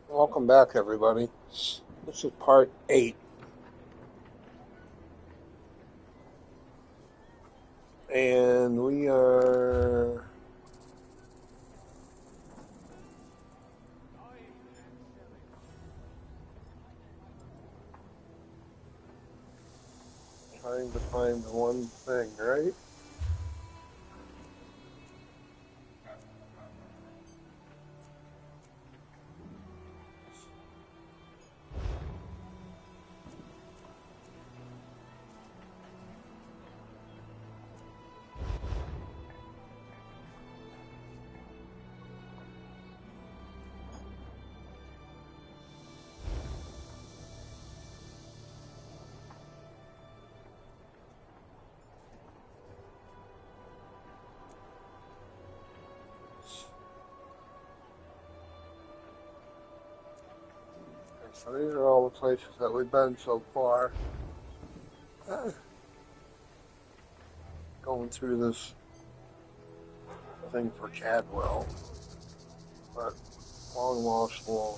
Welcome back, everybody. This is part 8. And we are trying to find one thing, right? So these are all the places that we've been so far. Going through this thing for Cadwell, but long lost war.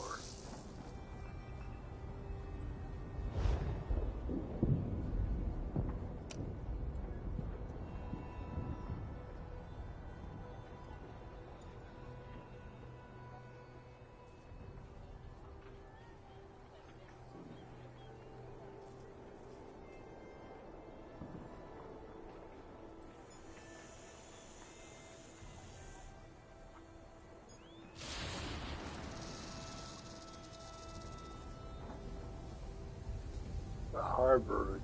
The Harborage.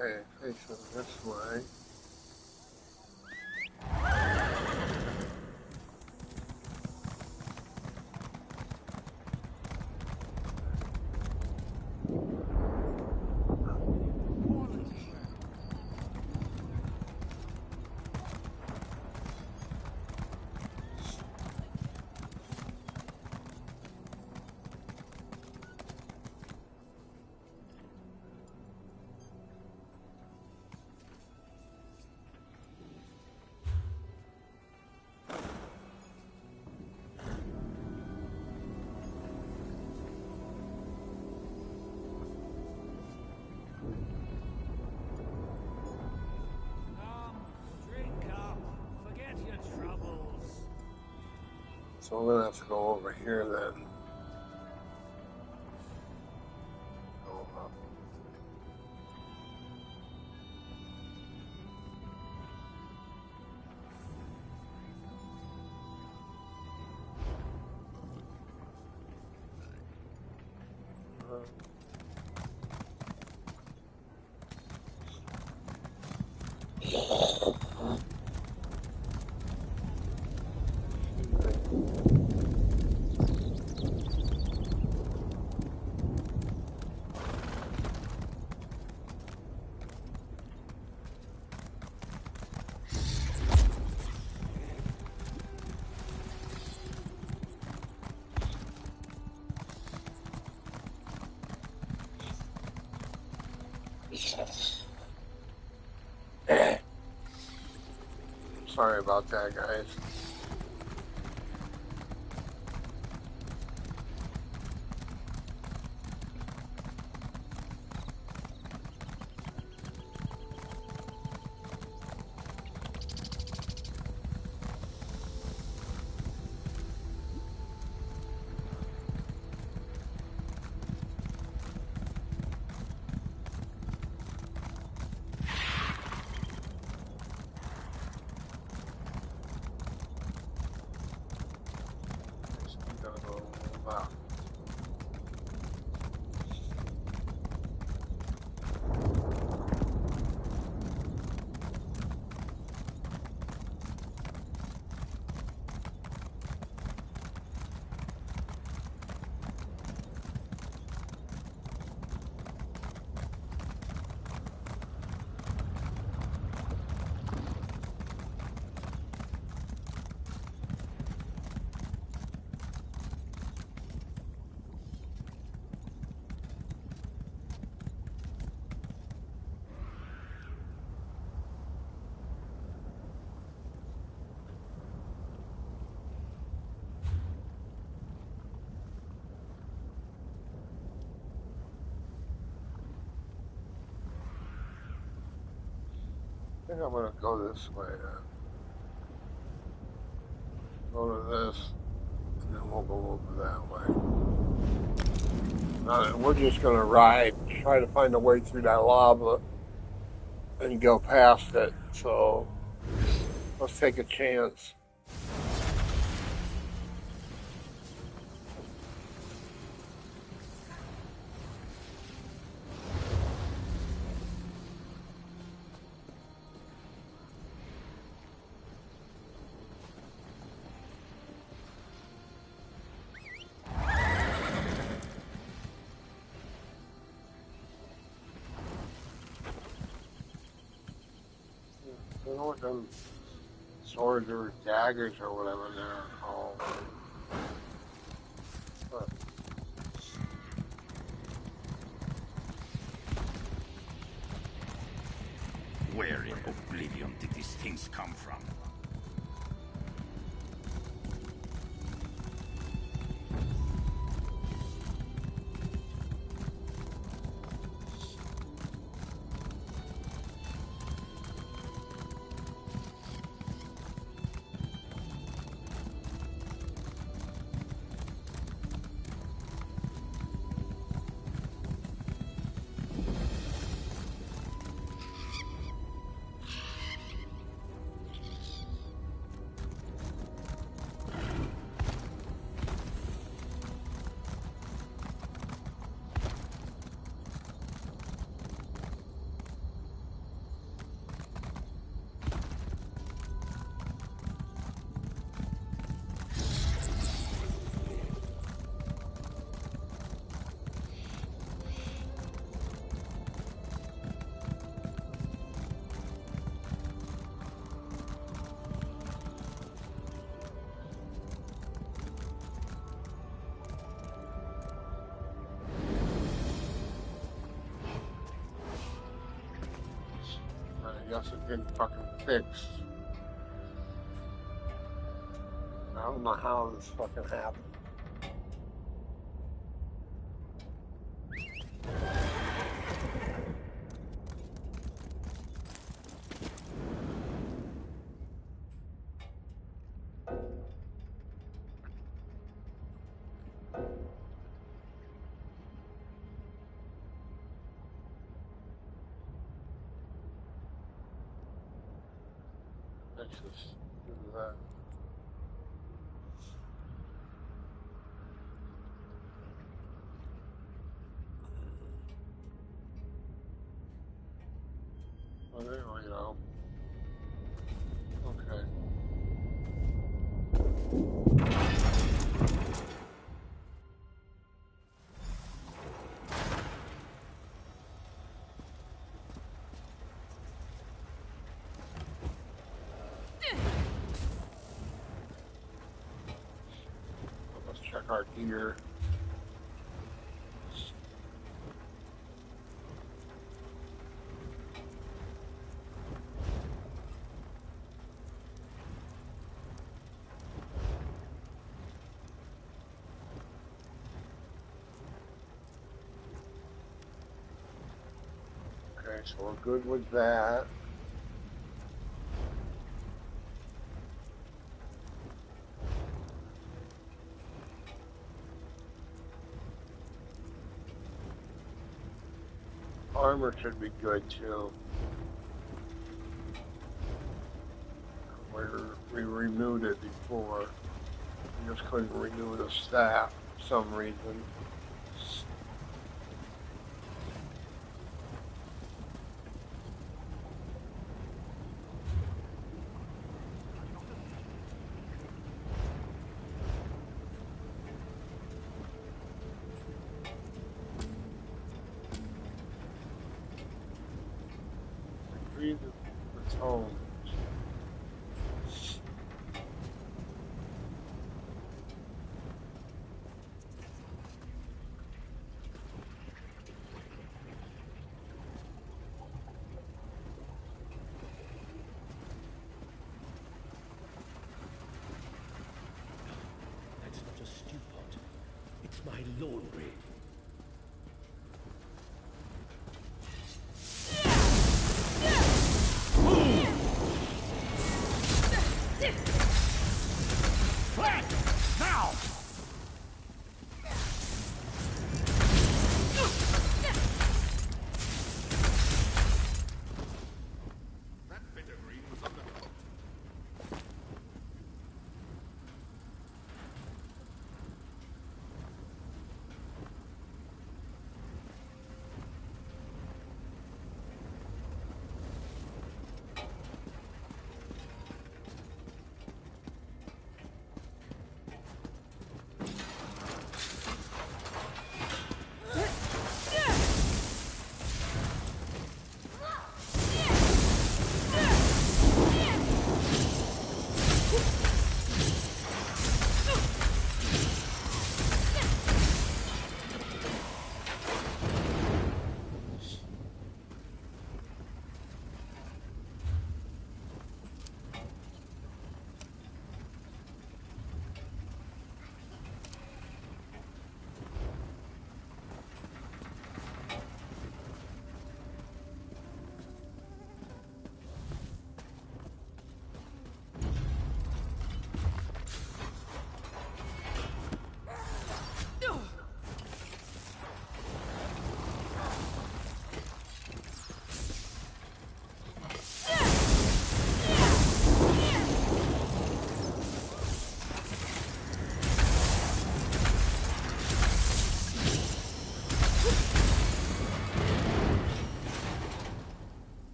Okay, facing this way. So we're gonna have to go over here then. Go up. Sorry about that, guys. Wow. I think I'm gonna go this way. Go to this, and then we'll go over that way. We're just gonna ride, try to find a way through that lava and go past it. So let's take a chance. I don't know what them swords or daggers or whatever they're called. But Where in oblivion did these things come from? I guess it didn't fucking fix. I don't know how this fucking happened. Let's just do that. Well, there we go. Okay. Let's check our gear. Okay, so we're good with that. Armor should be good too. We renewed it before. We just couldn't renew the staff. for some reason. Breathe its home. That's not a stew pot. It's my laundry. Flank! Now! That bit of green was undercooked.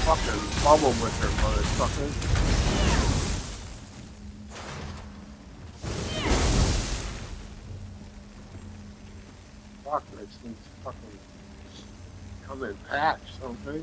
Fucking bubble with her, motherfucker. Fuck, these things fucking come in packs, don't they?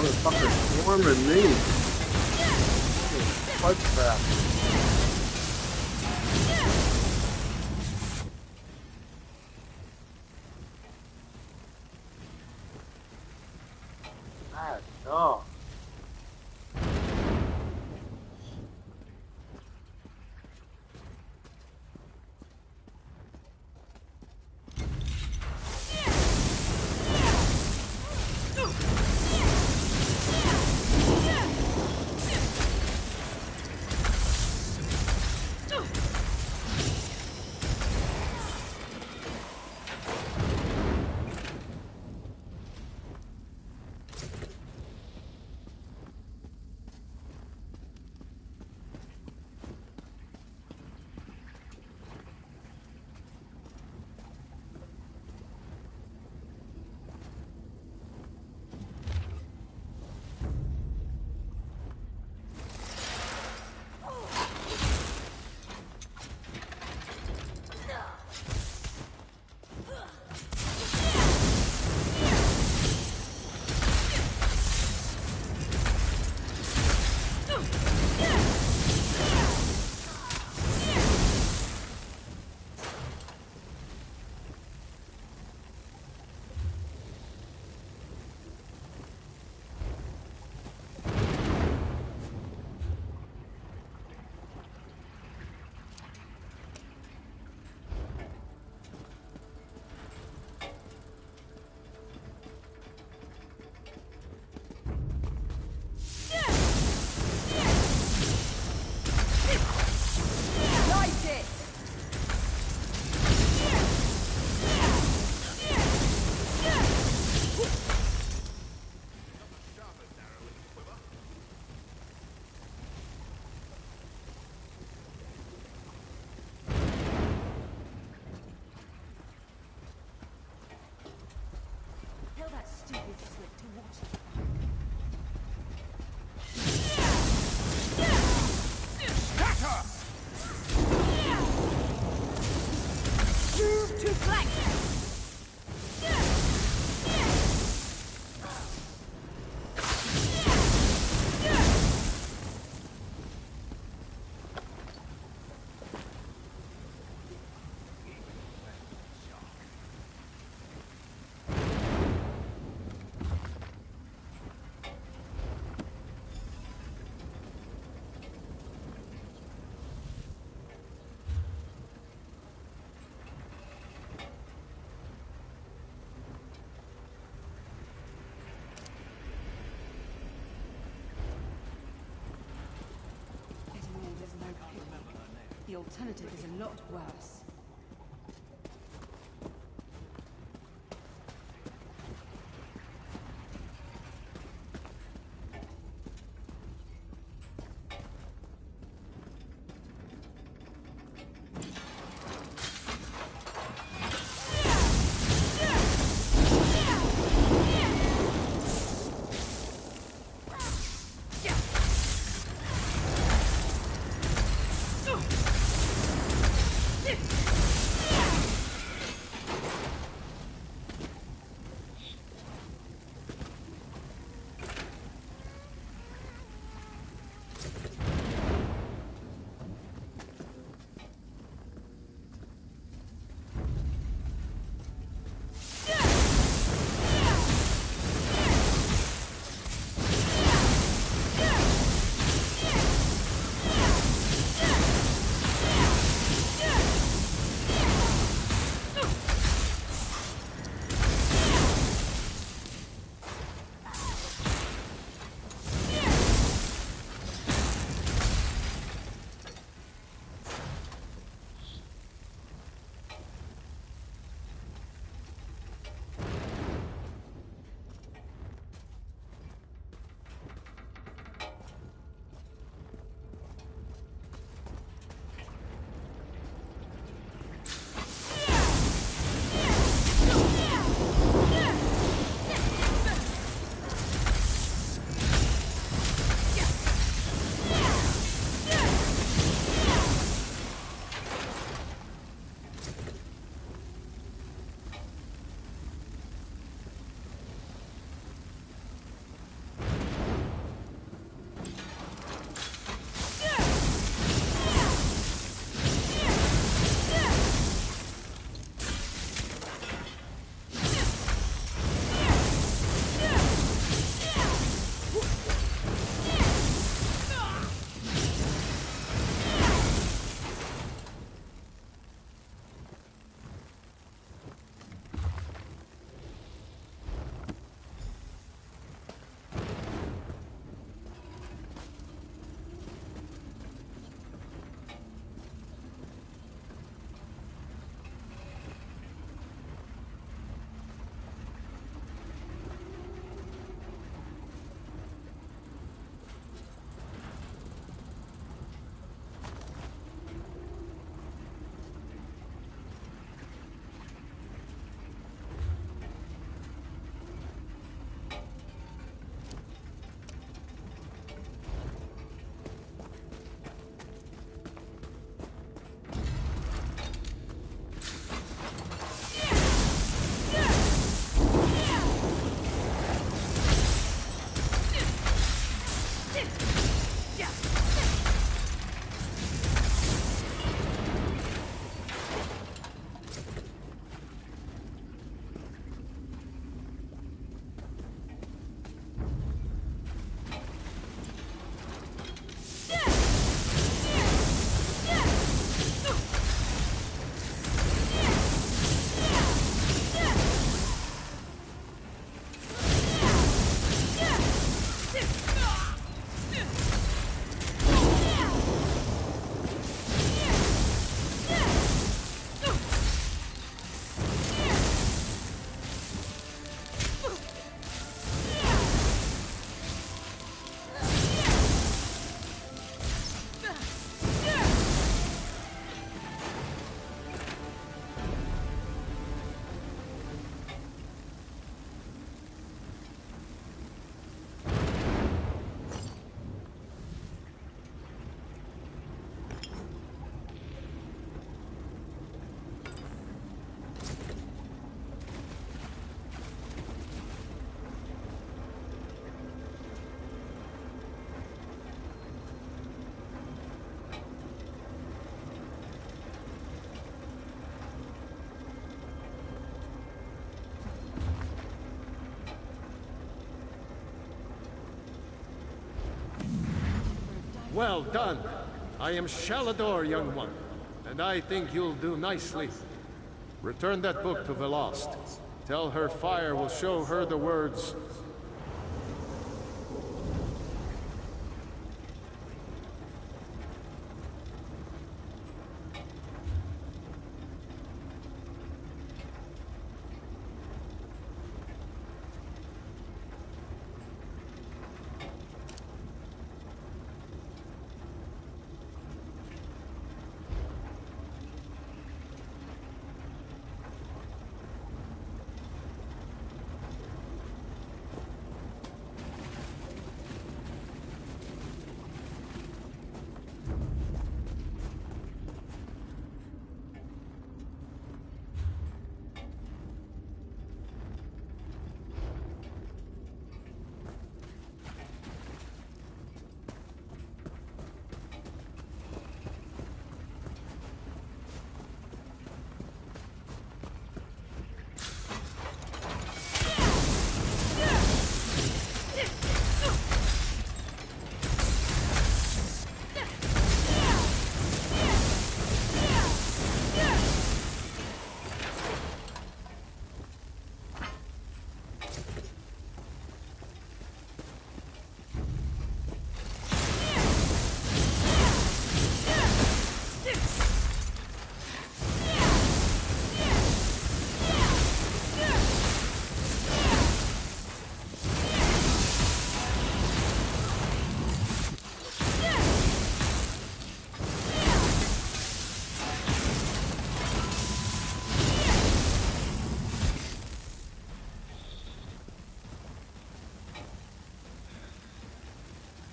Motherfucker swarming me. Punch back. Ah, no. Tell that stupid slick to watch it. Move to flank! The alternative is a lot worse. Yeah. Well done. I am Shalador, young one, and I think you'll do nicely. Return that book to Velost. Tell her fire will show her the words.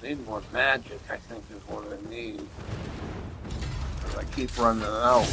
Need more magic, I think, is what I need. 'Cause I keep running out.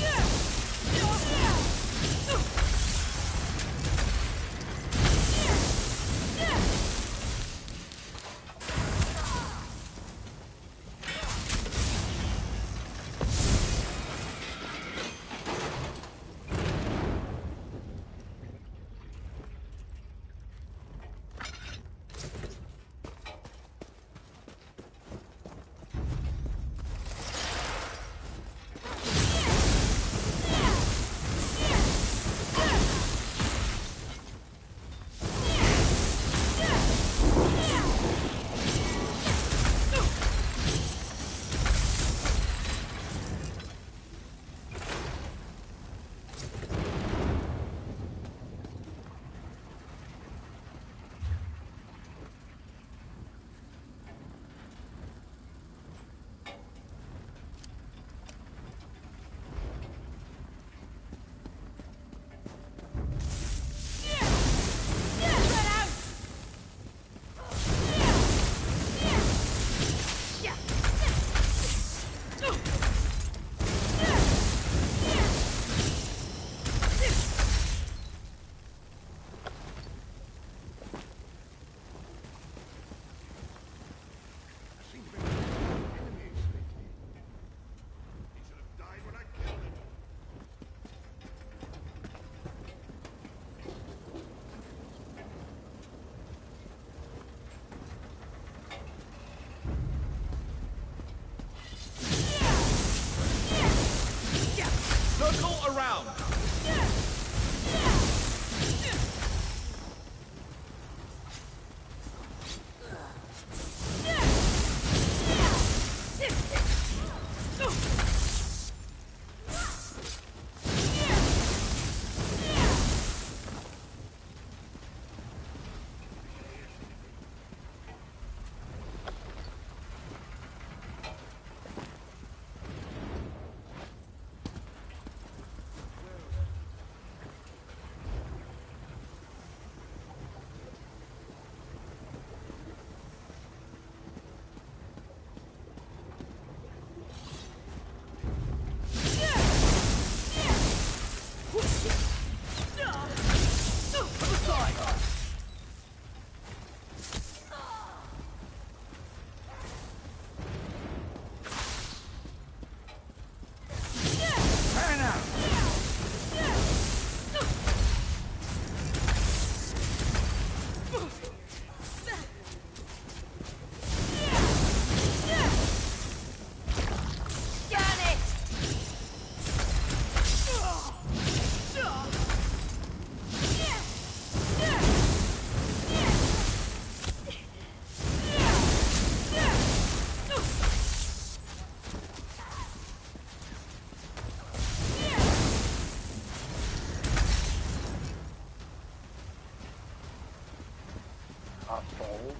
Asshole.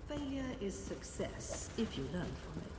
Failure is success if you learn from it.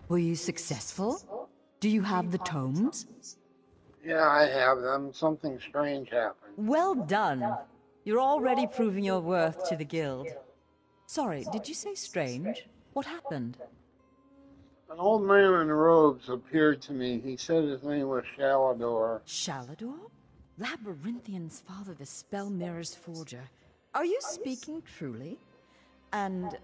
Were you successful? Do you have the tomes? Yeah, I have them. Something strange happened. Well done. You're already proving your worth to the guild. Sorry, did you say strange? What happened? An old man in robes appeared to me. He said his name was Shalador. Shalador? Labyrinthian's father, the Spell Mirror's forger. Are you speaking truly? And,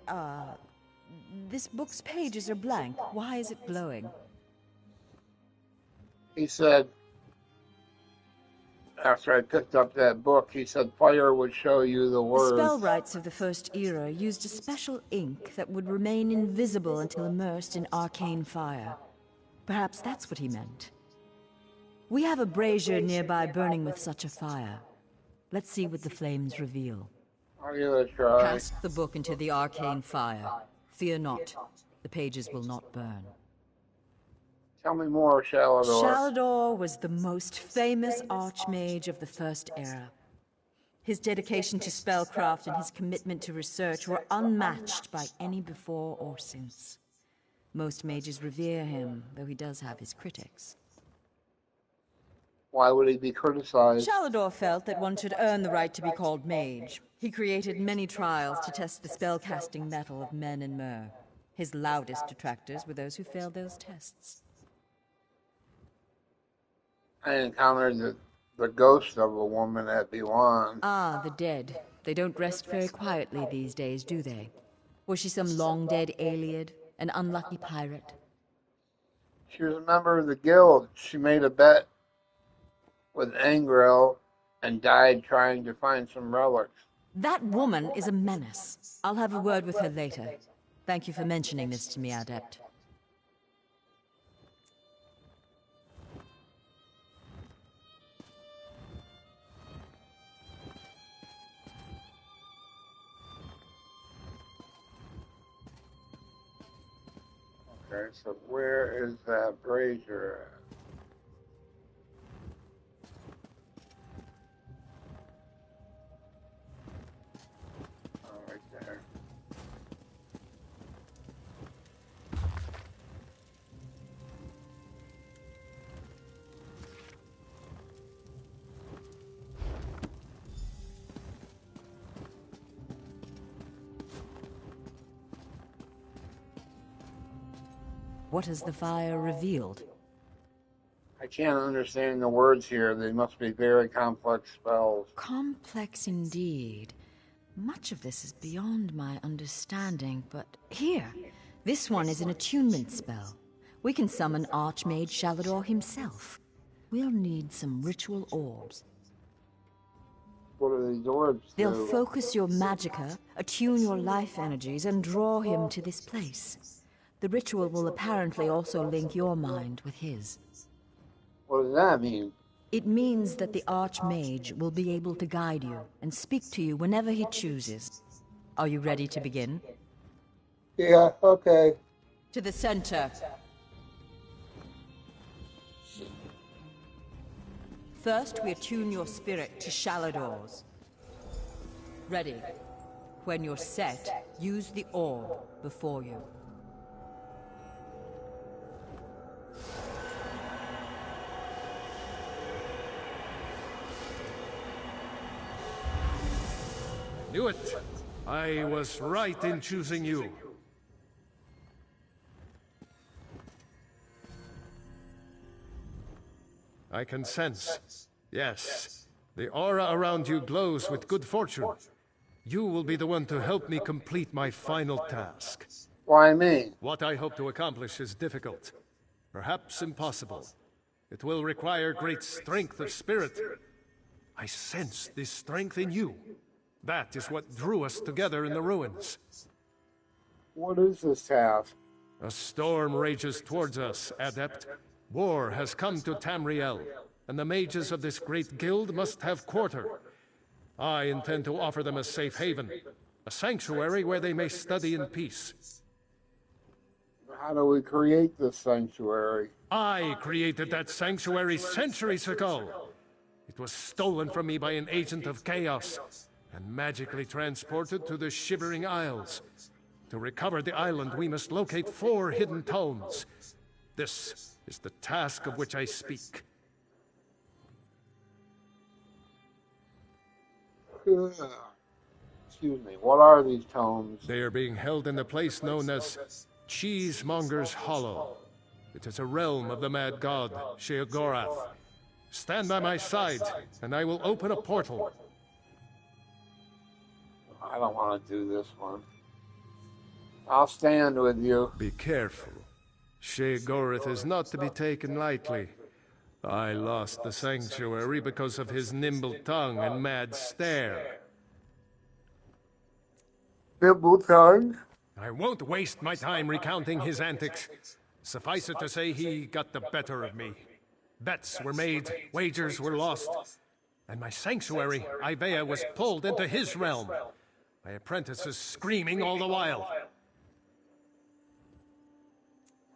this book's pages are blank. Why is it glowing? He said, after I picked up that book, he said fire would show you the The words. spellwrights of the First Era used a special ink that would remain invisible until immersed in arcane fire. Perhaps that's what he meant. We have a brazier nearby burning with such a fire. Let's see what the flames reveal. I'll give it a try. Cast the book into the arcane fire. Fear not, the pages will not burn. Tell me more, Shalador. Shalador was the most famous archmage of the First Era. His dedication to spellcraft and his commitment to research were unmatched by any before or since. Most mages revere him, though he does have his critics. Why would he be criticized? Shalador felt that one should earn the right to be called mage. He created many trials to test the spellcasting mettle of men in Myr. His loudest detractors were those who failed those tests. I encountered the ghost of a woman at Biwan. Ah, the dead. They don't rest very quietly these days, do they? Was she some long-dead Ayleid? An unlucky pirate? She was a member of the guild. She made a bet with Angrel and died trying to find some relics. That woman is a menace. I'll have a word with her later. Thank you for mentioning this to me, Adept. Okay, so where is that brazier at? Oh, right there. What has the fire revealed? I can't understand the words here. They must be very complex spells. Complex indeed. Much of this is beyond my understanding, but here, this one is an attunement spell. We can summon Archmage Shalador himself. We'll need some ritual orbs. What are these orbs They'll do? focus your magicka, attune your life energies, and draw him to this place. The ritual will apparently also link your mind with his. What does that mean? It means that the Archmage will be able to guide you and speak to you whenever he chooses. Are you ready to begin? Yeah, okay. To the center. First, we attune your spirit to Shalador's. Ready. When you're set, use the orb before you. Knew it. I was right in choosing you. I can sense. Yes. The aura around you glows with good fortune. You will be the one to help me complete my final task. Why me? What I hope to accomplish is difficult. Perhaps impossible. It will require great strength of spirit. I sense this strength in you. That is what drew us together in the ruins. What is this task? A storm rages towards us, Adept. War has come to Tamriel, and the mages of this great guild must have quarter. I intend to offer them a safe haven, a sanctuary where they may study in peace. How do we create this sanctuary? I created that sanctuary centuries ago. It was stolen from me by an agent of chaos, and magically transported to the Shivering Isles. To recover the island, we must locate 4 hidden tomes. This is the task of which I speak. Excuse me, what are these tomes? They are being held in the place known as Cheesemonger's Hollow. It is a realm of the mad god, Sheogorath. Stand by my side, and I will open a portal. I don't want to do this one. I'll stand with you. Be careful. Sheogorath is not to be taken lightly. I lost the sanctuary because of his nimble tongue and mad stare. Nimble tongue? I won't waste my time recounting his antics. Suffice it to say, he got the better of me. Bets were made, wagers were lost, and my sanctuary, Ivea, was pulled into his realm. My apprentices screaming all the while.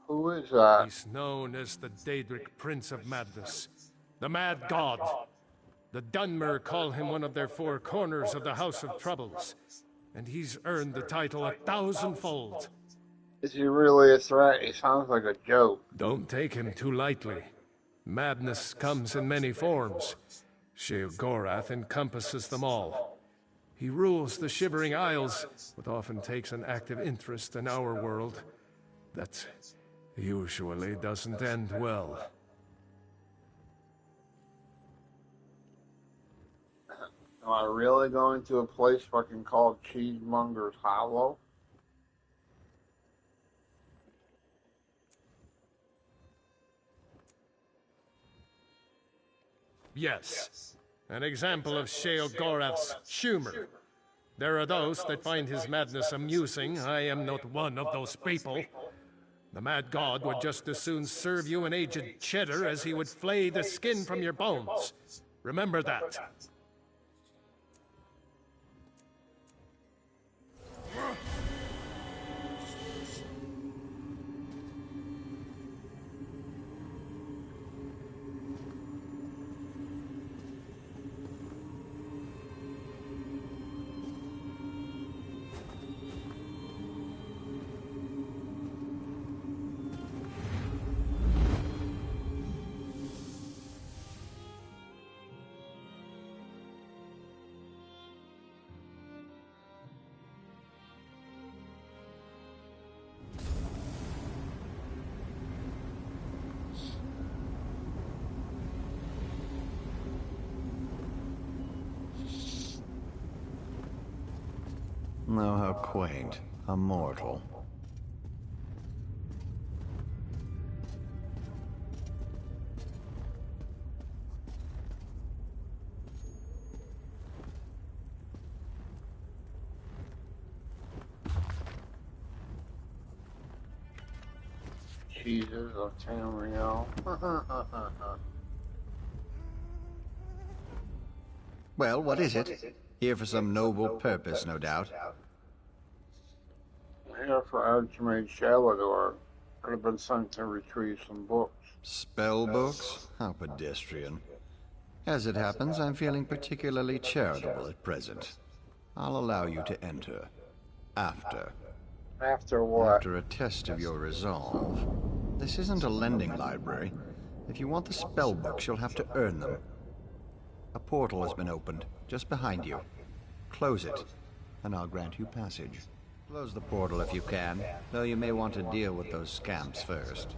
Who is that? He's known as the Daedric Prince of Madness, the Mad God. The Dunmer call him one of their four corners of the House of Troubles, and he's earned the title 1,000-fold. Is he really a threat? He sounds like a joke. Don't take him too lightly. Madness comes in many forms. Sheogorath encompasses them all. He rules the Shivering Isles, but often takes an active interest in our world. That usually doesn't end well. Am I really going to a place fucking called Cheesemonger's Hollow? Yes, an example of Sheogorath's humor. There are those that find his madness amusing. I am not one of those people. The Mad God would just as soon serve you an aged cheddar as he would flay the skin from your bones. Remember that. Oh, how quaint. A mortal. Jesus of Tamriel. Well, what is it? Here for some noble purpose, no doubt. Here for Archmage Shalador. Could have been sent to retrieve some books. Spell books? How pedestrian. As it happens, I'm feeling particularly charitable at present. I'll allow you to enter. After. After what? After a test of your resolve. This isn't a lending library. If you want the spell books, you'll have to earn them. A portal has been opened, just behind you. Close it, and I'll grant you passage. Close the portal if you can, though you may want to deal with those scamps first.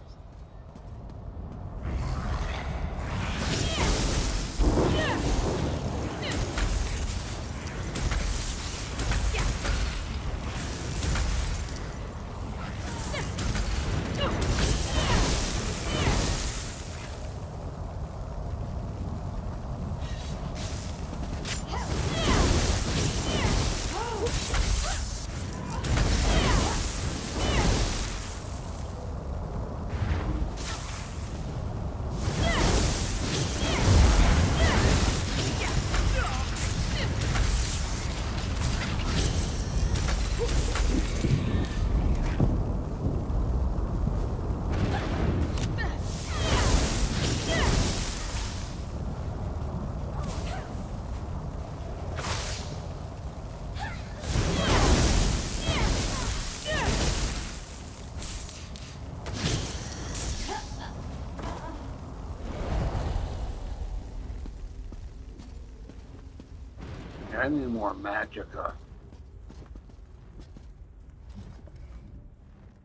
I need more magicka.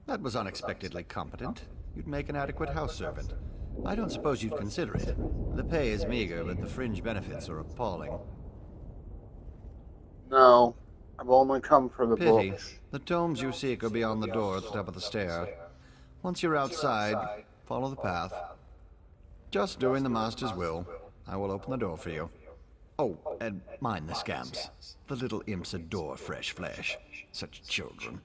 That was unexpectedly competent. You'd make an adequate house servant. I don't suppose you'd consider it. The pay is meager, but the fringe benefits are appalling. No. I've only come for the Pity. books. The tomes you seek are beyond the door at the top of the stair. Once you're outside, follow the path. Just doing the Master's will. I will open the door for you. Oh, and mind the scamps. The little imps adore fresh flesh. Such children.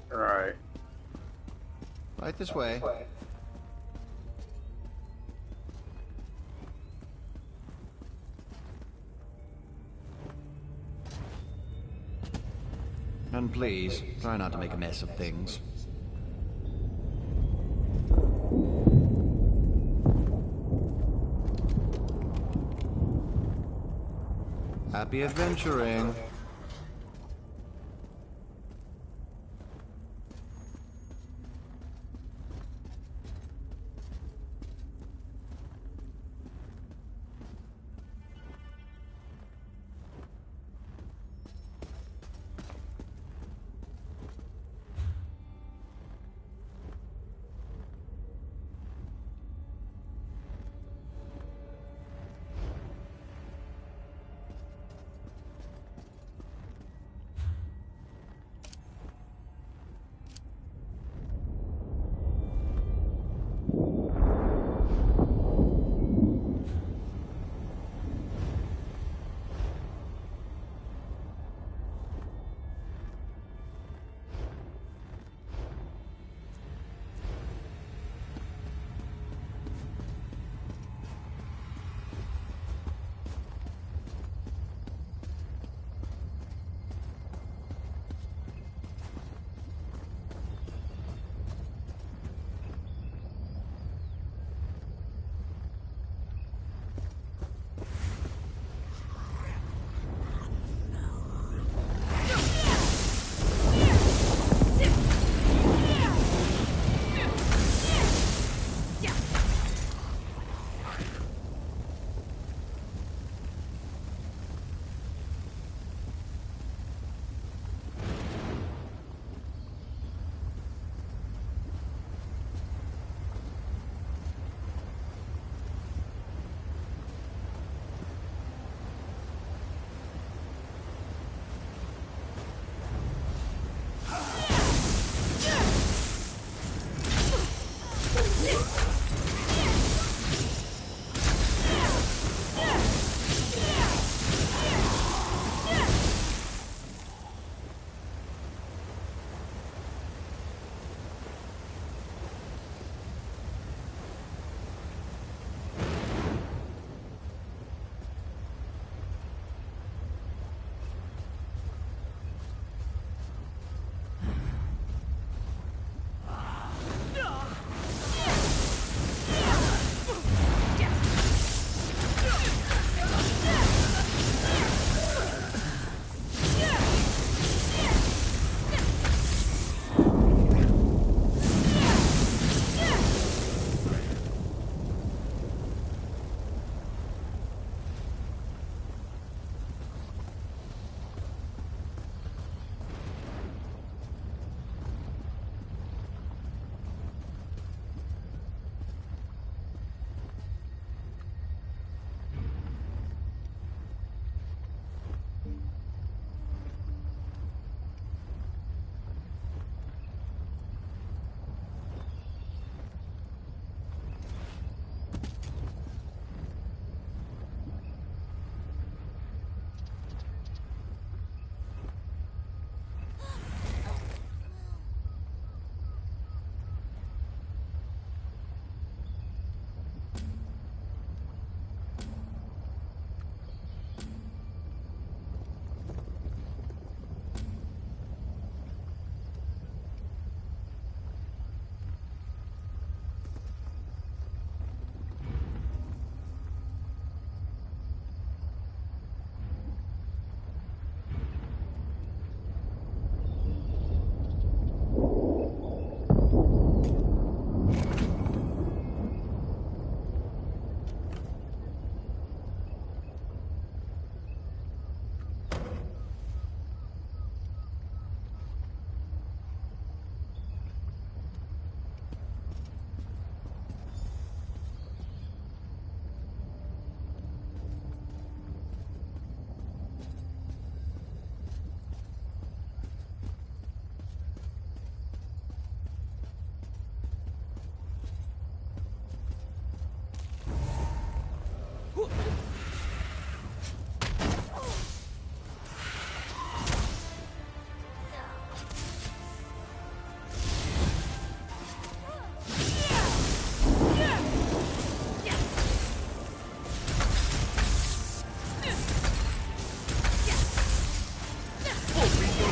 Right. Right this way. And please, try not to make a mess of things. Happy adventuring.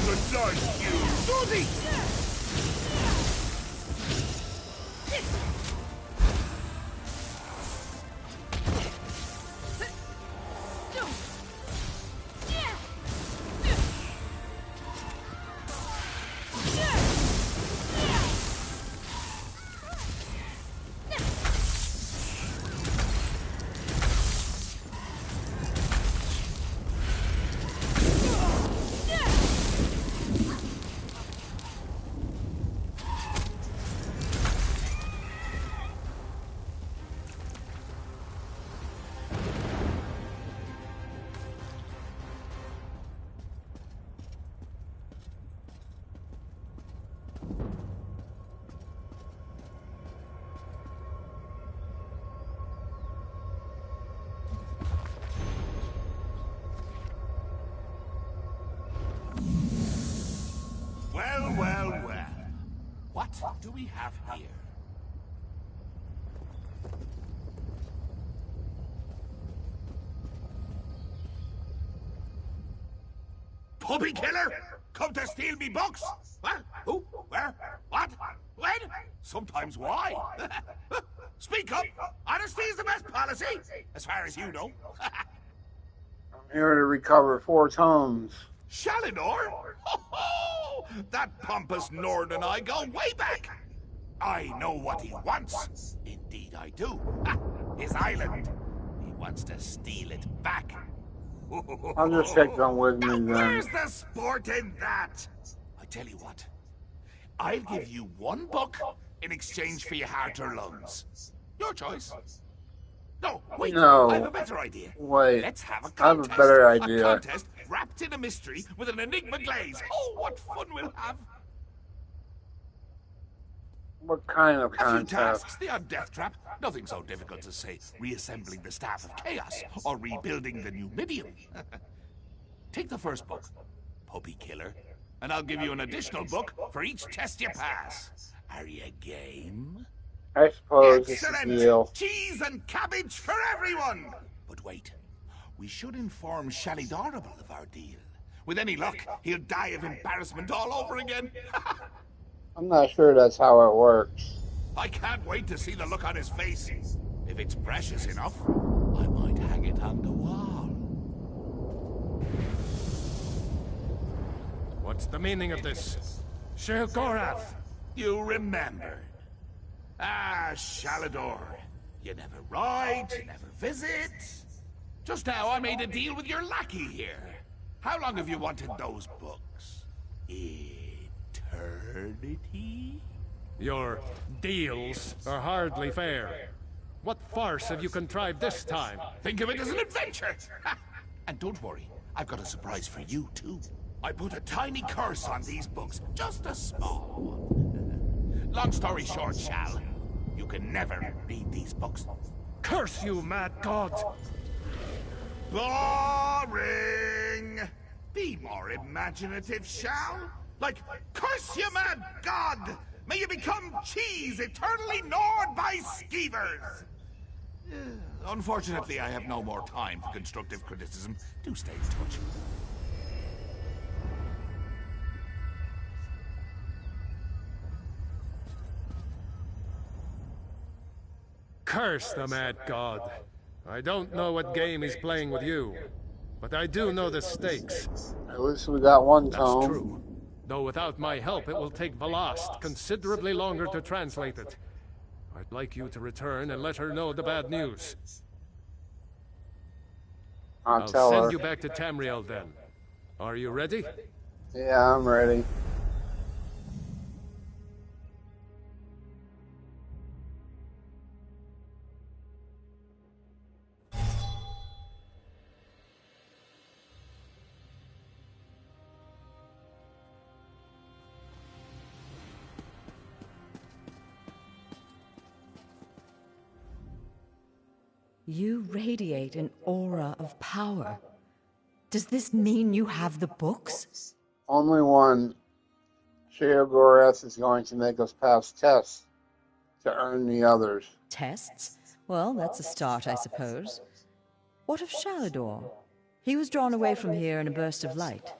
Good Lord, you! Susie! Well, well, well. What do we have here? Puppy killer? Come to steal me books? What? Who? Where? What? When? Sometimes why? Speak up! Honesty is the best policy, as far as you know. I'm here to recover 4 tomes. Shalinor? Ho-ho! That pompous Nord and I go way back. I know what he wants. Indeed I do. Ha! His island. He wants to steal it back. I'll just take them with me Now, then. where's the sport in that? I tell you what. I'll give you 1 book in exchange for your heart or lungs. Your choice. No, wait. No. I have a better idea. Wait. Let's have a contest. I have a better A idea. contest wrapped in a mystery with an enigma glaze. Oh, what fun we'll have. What kind of A few contest? tasks, the odd death trap. Nothing so difficult as, say, reassembling the Staff of Chaos or rebuilding the Numidium. Take the first book, Puppy Killer, and I'll give you an additional book for each test you pass. Are you game? I suppose it's a Excellent! deal. Cheese and cabbage for everyone! But wait, we should inform Shalidorable of our deal. With any luck, he'll die of embarrassment all over again. I'm not sure that's how it works. I can't wait to see the look on his face. If it's precious enough, I might hang it on the wall. What's the meaning of this? Sheogorath! You remembered. Ah, Shalador. You never ride, you never visit. Just now I made a deal with your lackey here. How long have you wanted those books? Eternity? Your deals are hardly fair. What farce have you contrived this time? Think of it as an adventure! Ha! And don't worry, I've got a surprise for you, too. I put a tiny curse on these books, just a small one. Long story short, Shal, you can never read these books. Curse you, mad god! Boring! Be more imaginative, Shal. Like, curse you, mad god! May you become cheese eternally gnawed by skeevers! Unfortunately, I have no more time for constructive criticism. Do stay in touch. Curse the mad god. I don't know what game he's playing with you, but I do know the stakes. At least we got 1 That's tome. true. Though without my help, it will take Velast considerably longer to translate it. I'd like you to return and let her know the bad news. I'll I'll tell send her. you back to Tamriel then. Are you ready? Yeah, I'm ready. You radiate an aura of power. Does this mean you have the books? Only one. Sheogorath is going to make us pass tests to earn the others. Tests? Well, that's a start, I suppose. What of Shalador? He was drawn away from here in a burst of light.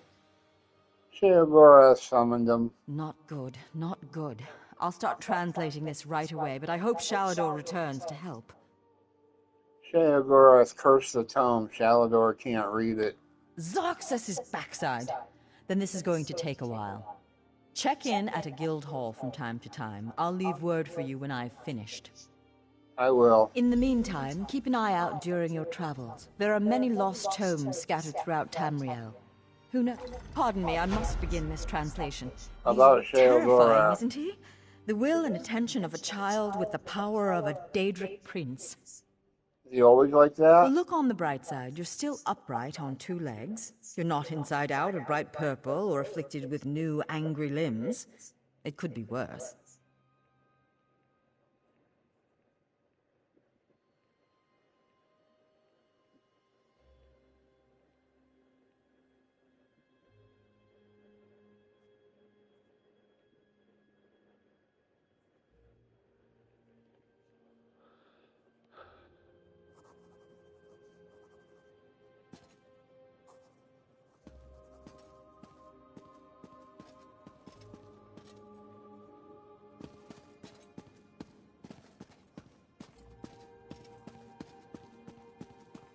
Sheogora summoned them. Not good, not good. I'll start translating this right away, but I hope Shalador returns to help. Sheogora has cursed the tome. Shalador can't read it. Zarxus' backside. Then this is going to take a while. Check in at a guild hall from time to time. I'll leave word for you when I've finished. I will. In the meantime, keep an eye out during your travels. There are many lost tomes scattered throughout Tamriel. Who knows? Pardon me, I must begin this translation. About He's terrifying, Sheogora. isn't he? The will and attention of a child with the power of a Daedric prince. Is he always like Well, that? look on the bright side. You're still upright on 2 legs. You're not inside out or bright purple or afflicted with new angry limbs. It could be worse.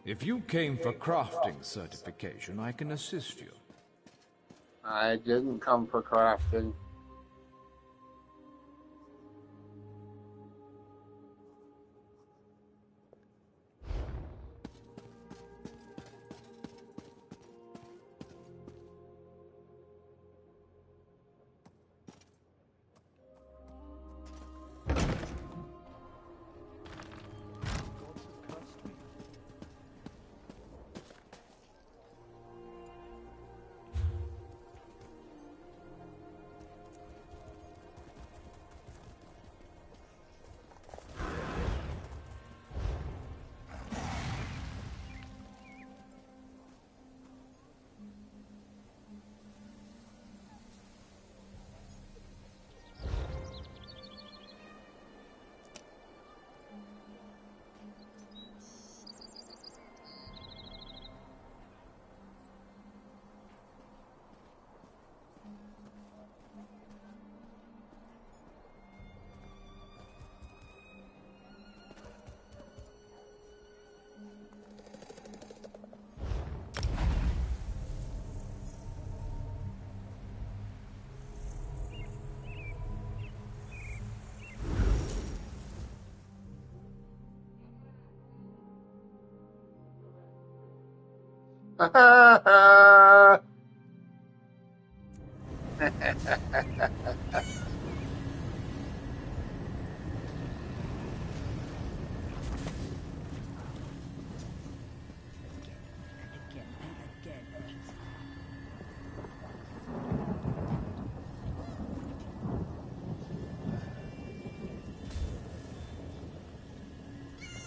If you came for crafting certification, I can assist you. I didn't come for crafting.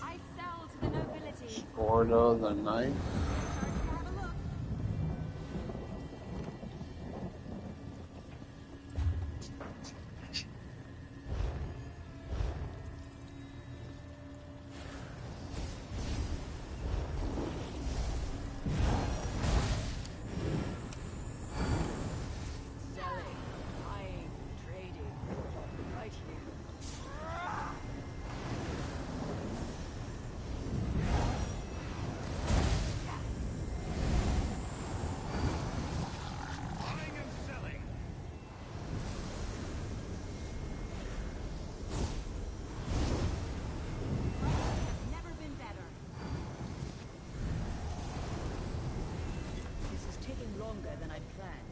I sell to the nobility. Gordo the Knight. Have a look. Selling, buying, trading, right here. Never been better. This is taking longer than I'd planned.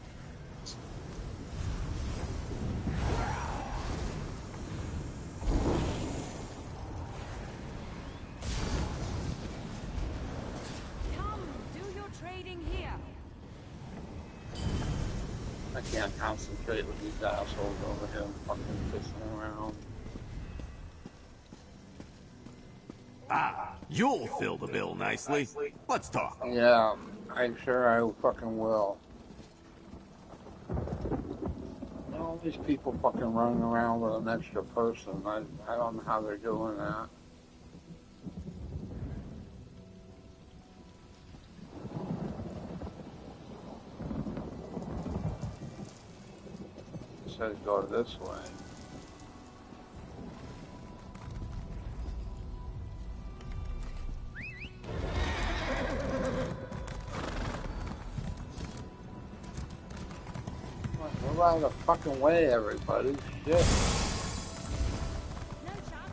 Come, do your trading here. I can't concentrate with these assholes over here fucking pissing around. You'll fill the bill nicely. Let's talk. Yeah, I'm sure I fucking will. All these people fucking running around with an extra person. I don't know how they're doing that. said go this way. Move out of the fucking way, everybody. Shit. No chance.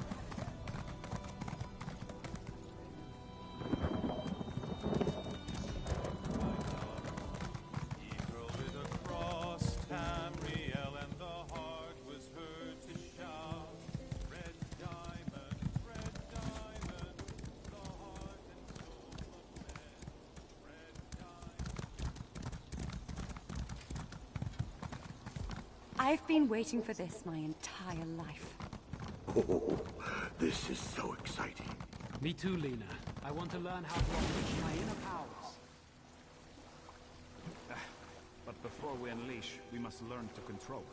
I've been waiting for this my entire life. Oh, this is so exciting. Me too, Lena. I want to learn how to unleash my inner powers. But before we unleash, we must learn to control.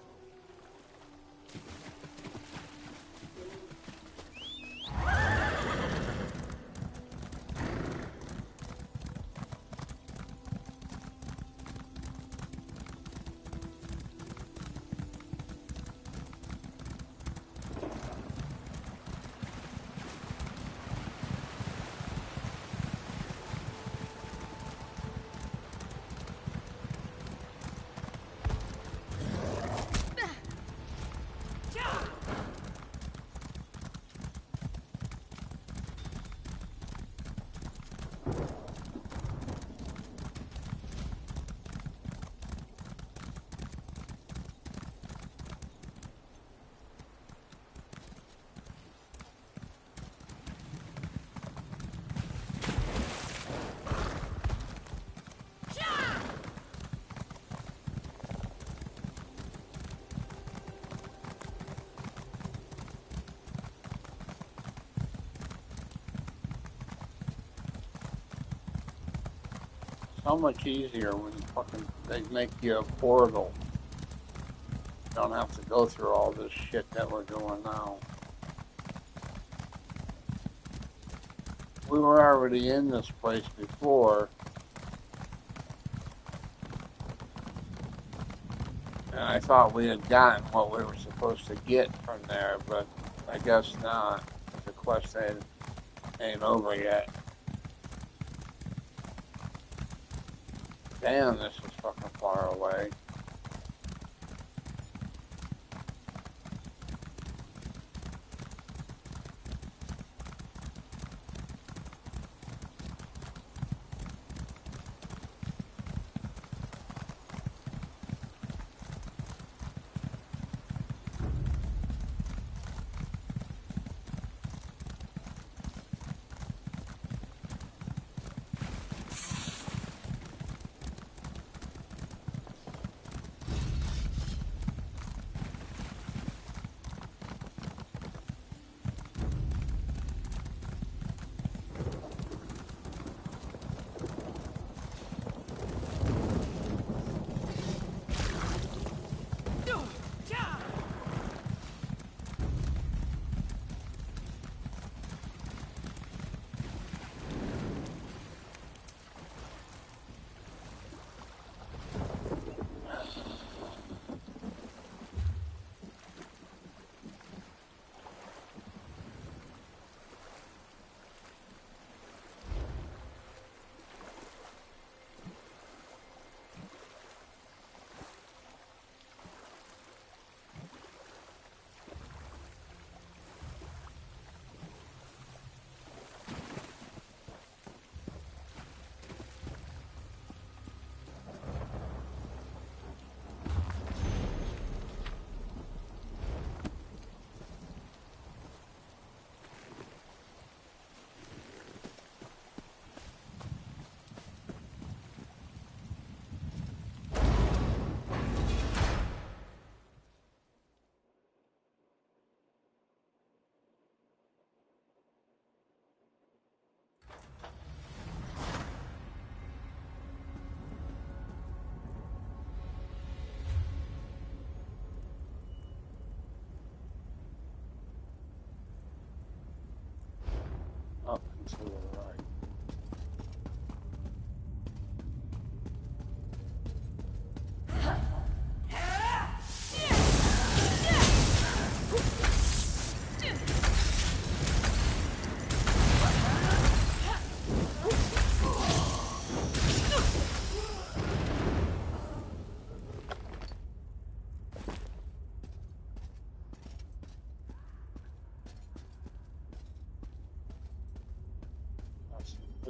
So much easier when they make you a portal. You don't have to go through all this shit that we're doing now. We were already in this place before. And I thought we had gotten what we were supposed to get from there, but I guess not. The quest ain't over yet. Damn, this is fucking far away.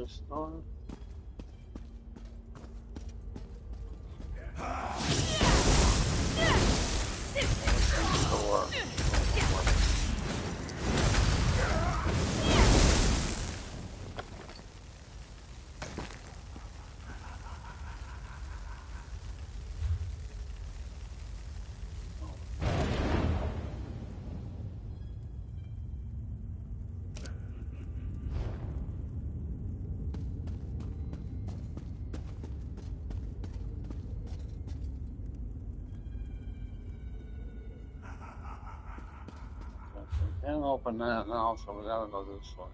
this door. Door. Can't open that now, so we gotta go this way.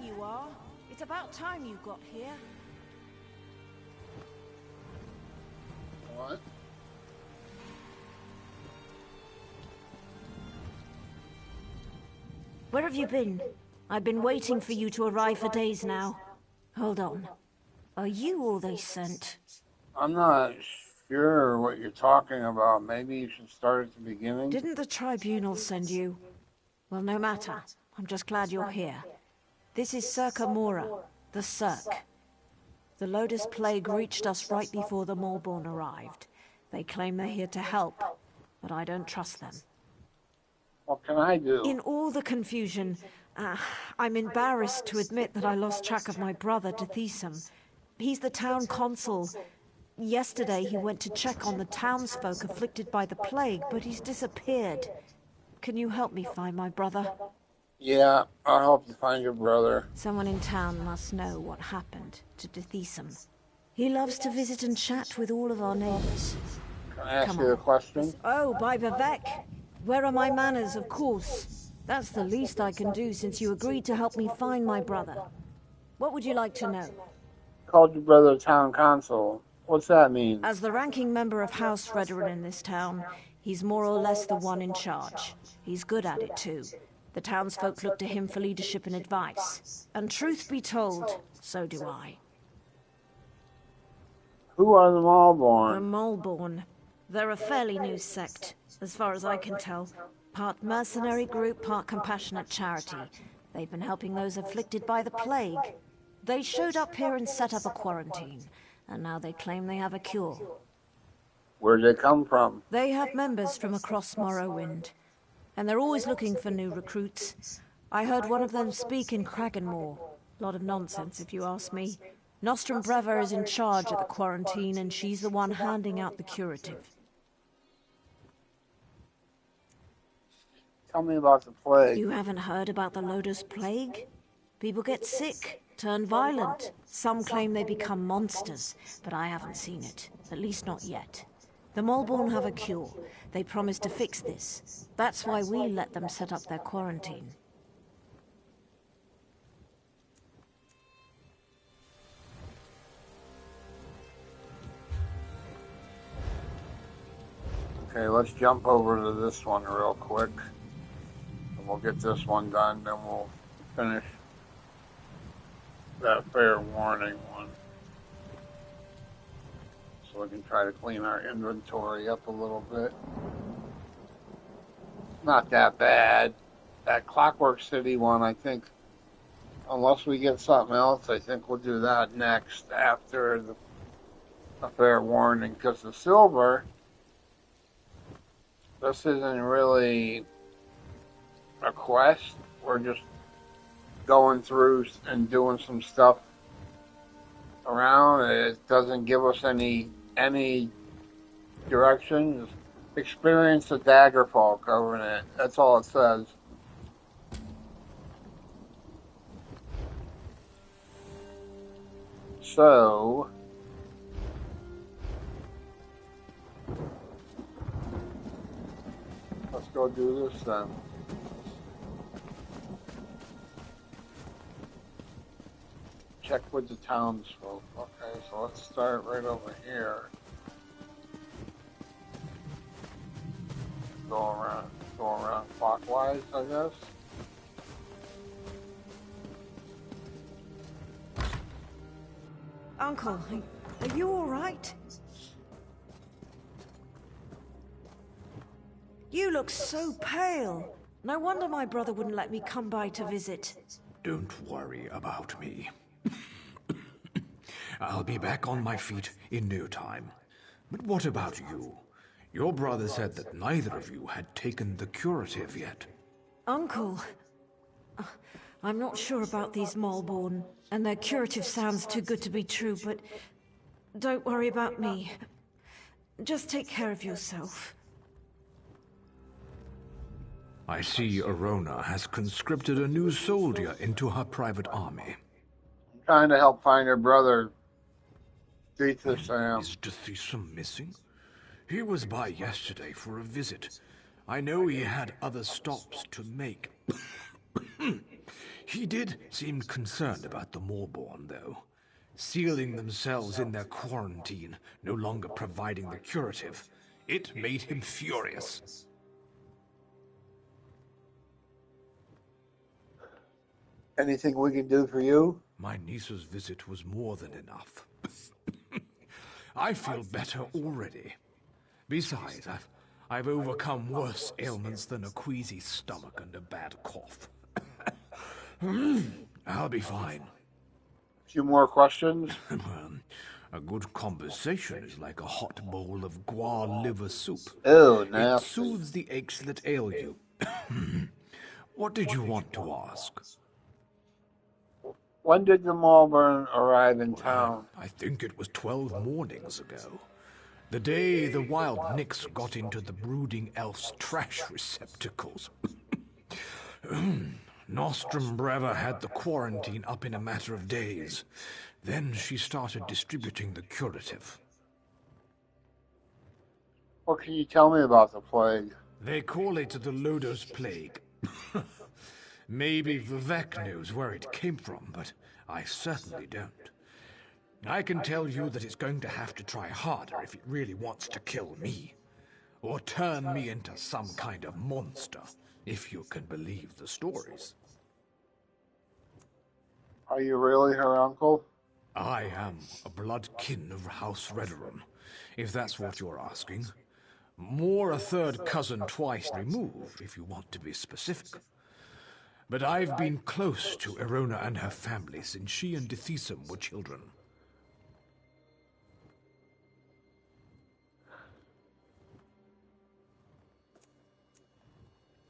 you are. It's about time you got here. What? Where have you been? I've been waiting for you to arrive for days now. Hold on. Are you all they sent? I'm not sure what you're talking about. Maybe you should start at the beginning. Didn't the tribunal send you? Well, no matter. I'm just glad you're here. This is Circa Mora, the Cirque. The Lotus Plague reached us right before the Maulborn arrived. They claim they're here to help, but I don't trust them. What can I do? In all the confusion, I'm embarrassed to admit that I lost track of my brother, Dithesum. He's the town consul. Yesterday he went to check on the townsfolk afflicted by the plague, but he's disappeared. Can you help me find my brother? Yeah, I'll help you find your brother. Someone in town must know what happened to Dithesum. He loves to visit and chat with all of our neighbors. Can I ask you a question? Oh, by Vivek. Where are my manners, of course? That's the least I can do since you agreed to help me find my brother. What would you like to know? Called your brother town consul. What's that mean? As the ranking member of House Redoran in this town, he's more or less the one in charge. He's good at it too. The townsfolk look to him for leadership and advice. And truth be told, so do I. Who are the Maulborn? The Maulborn. They're a fairly new sect, as far as I can tell. Part mercenary group, part compassionate charity. They've been helping those afflicted by the plague. They showed up here and set up a quarantine, and now they claim they have a cure. Where'd they come from? They have members from across Morrowind, and they're always looking for new recruits. I heard one of them speak in Kraganmore. Lot of nonsense, if you ask me. Nostrum Breva is in charge of the quarantine, and she's the one handing out the curative. Tell me about the plague. You haven't heard about the Lotus Plague? People get sick, turn violent. Some claim they become monsters, but I haven't seen it. At least not yet. The Maulborn have a cure. They promised to fix this. That's why we let them set up their quarantine. Okay, let's jump over to this one real quick. And we'll get this one done, then we'll finish that fair warning one. So we can try to clean our inventory up a little bit. Not that bad. That Clockwork City one, I think, unless we get something else, I think we'll do that next after the fair warning. Because the silver, this isn't really a quest. We're just going through and doing some stuff around. It doesn't give us any direction. Just experience the Daggerfall Covenant. That's all it says. So let's go do this then. Check with the townsfolk. Okay, so let's start right over here. Go around clockwise, I guess. Uncle, are you all right? You look so pale. No wonder my brother wouldn't let me come by to visit. Don't worry about me. I'll be back on my feet in no time. But what about you? Your brother said that neither of you had taken the curative yet. Uncle, I'm not sure about these Maulborn, and their curative sounds too good to be true, but don't worry about me. Just take care of yourself. I see Arona has conscripted a new soldier into her private army. I'm trying to help find her brother, Dithesum. Is Dithesum missing? He was by yesterday for a visit. I know he had other stops to make. He did seem concerned about the Moorborn, though. Sealing themselves in their quarantine, no longer providing the curative. It made him furious. Anything we can do for you? My niece's visit was more than enough. I feel better already. Besides, I've overcome worse ailments than a queasy stomach and a bad cough. I'll be fine. A few more questions? A good conversation is like a hot bowl of guar liver soup. Oh, It nasty. soothes the aches that ail you. What did you want to ask? When did the Malborn arrive in town? I think it was 12 mornings ago. The day the wild Nix got into the brooding elf's trash receptacles. Nostrum Breva had the quarantine up in a matter of days. Then she started distributing the curative. What can you tell me about the plague? They call it the Lodo's Plague. Maybe Vivek knows where it came from, but I certainly don't. I can tell you that it's going to have to try harder if it really wants to kill me. Or turn me into some kind of monster, if you can believe the stories. Are you really her uncle? I am a blood kin of House Redoran, if that's what you're asking. More a third cousin twice removed, if you want to be specific. But I've been close to Erona and her family since she and Dithisum were children.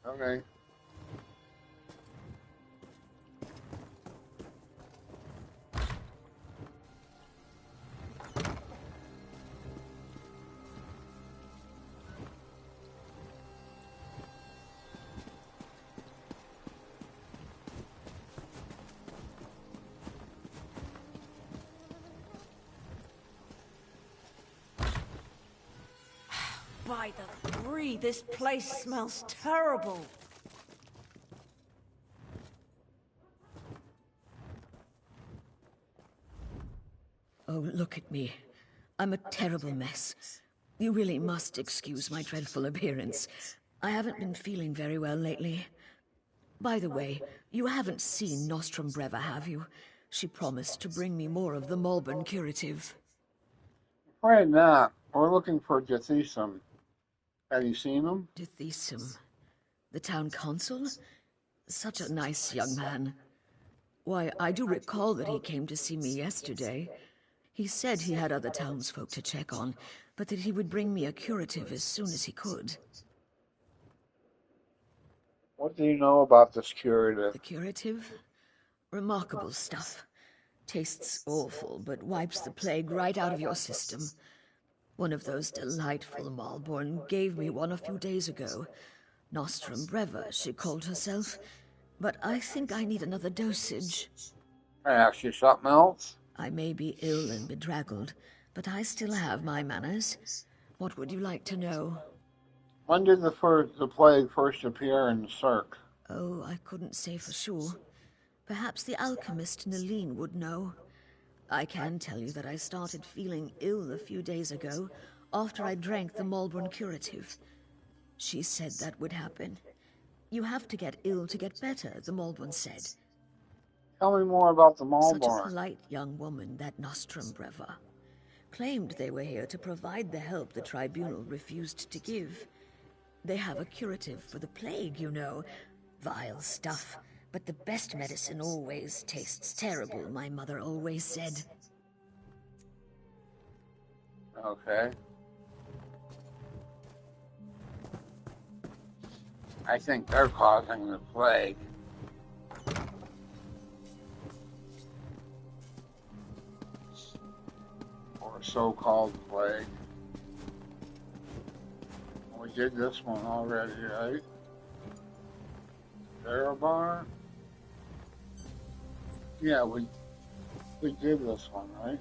Okay. By the three, this place smells terrible. Oh, look at me. I'm a terrible mess. You really must excuse my dreadful appearance. I haven't been feeling very well lately. By the way, you haven't seen Nostrum Breva, have you? She promised to bring me more of the Malborn curative. Afraid not. We're looking for Dithisum. Have you seen him? Dithisum? The town consul? Such a nice young man. Why, I do recall that he came to see me yesterday. He said he had other townsfolk to check on, but that he would bring me a curative as soon as he could. What do you know about this curative? The curative? Remarkable stuff. Tastes awful, but wipes the plague right out of your system. One of those delightful Malborn gave me one a few days ago. Nostrum Breva, she called herself. But I think I need another dosage. I ask you something else? I may be ill and bedraggled, but I still have my manners. What would you like to know? When did the plague first appear in Cirque? Oh, I couldn't say for sure. Perhaps the alchemist Nalene would know. I can tell you that I started feeling ill a few days ago, after I drank the Malborn curative. She said that would happen. You have to get ill to get better, the Malborn said. Tell me more about the Malborn. Such a polite young woman, that Nostrum Breva. Claimed they were here to provide the help the tribunal refused to give. They have a curative for the plague, you know. Vile stuff. But the best medicine always tastes terrible, my mother always said. Okay. I think they're causing the plague. Or so-called plague. We did this one already, right? Erebar? Yeah, we did this one, right?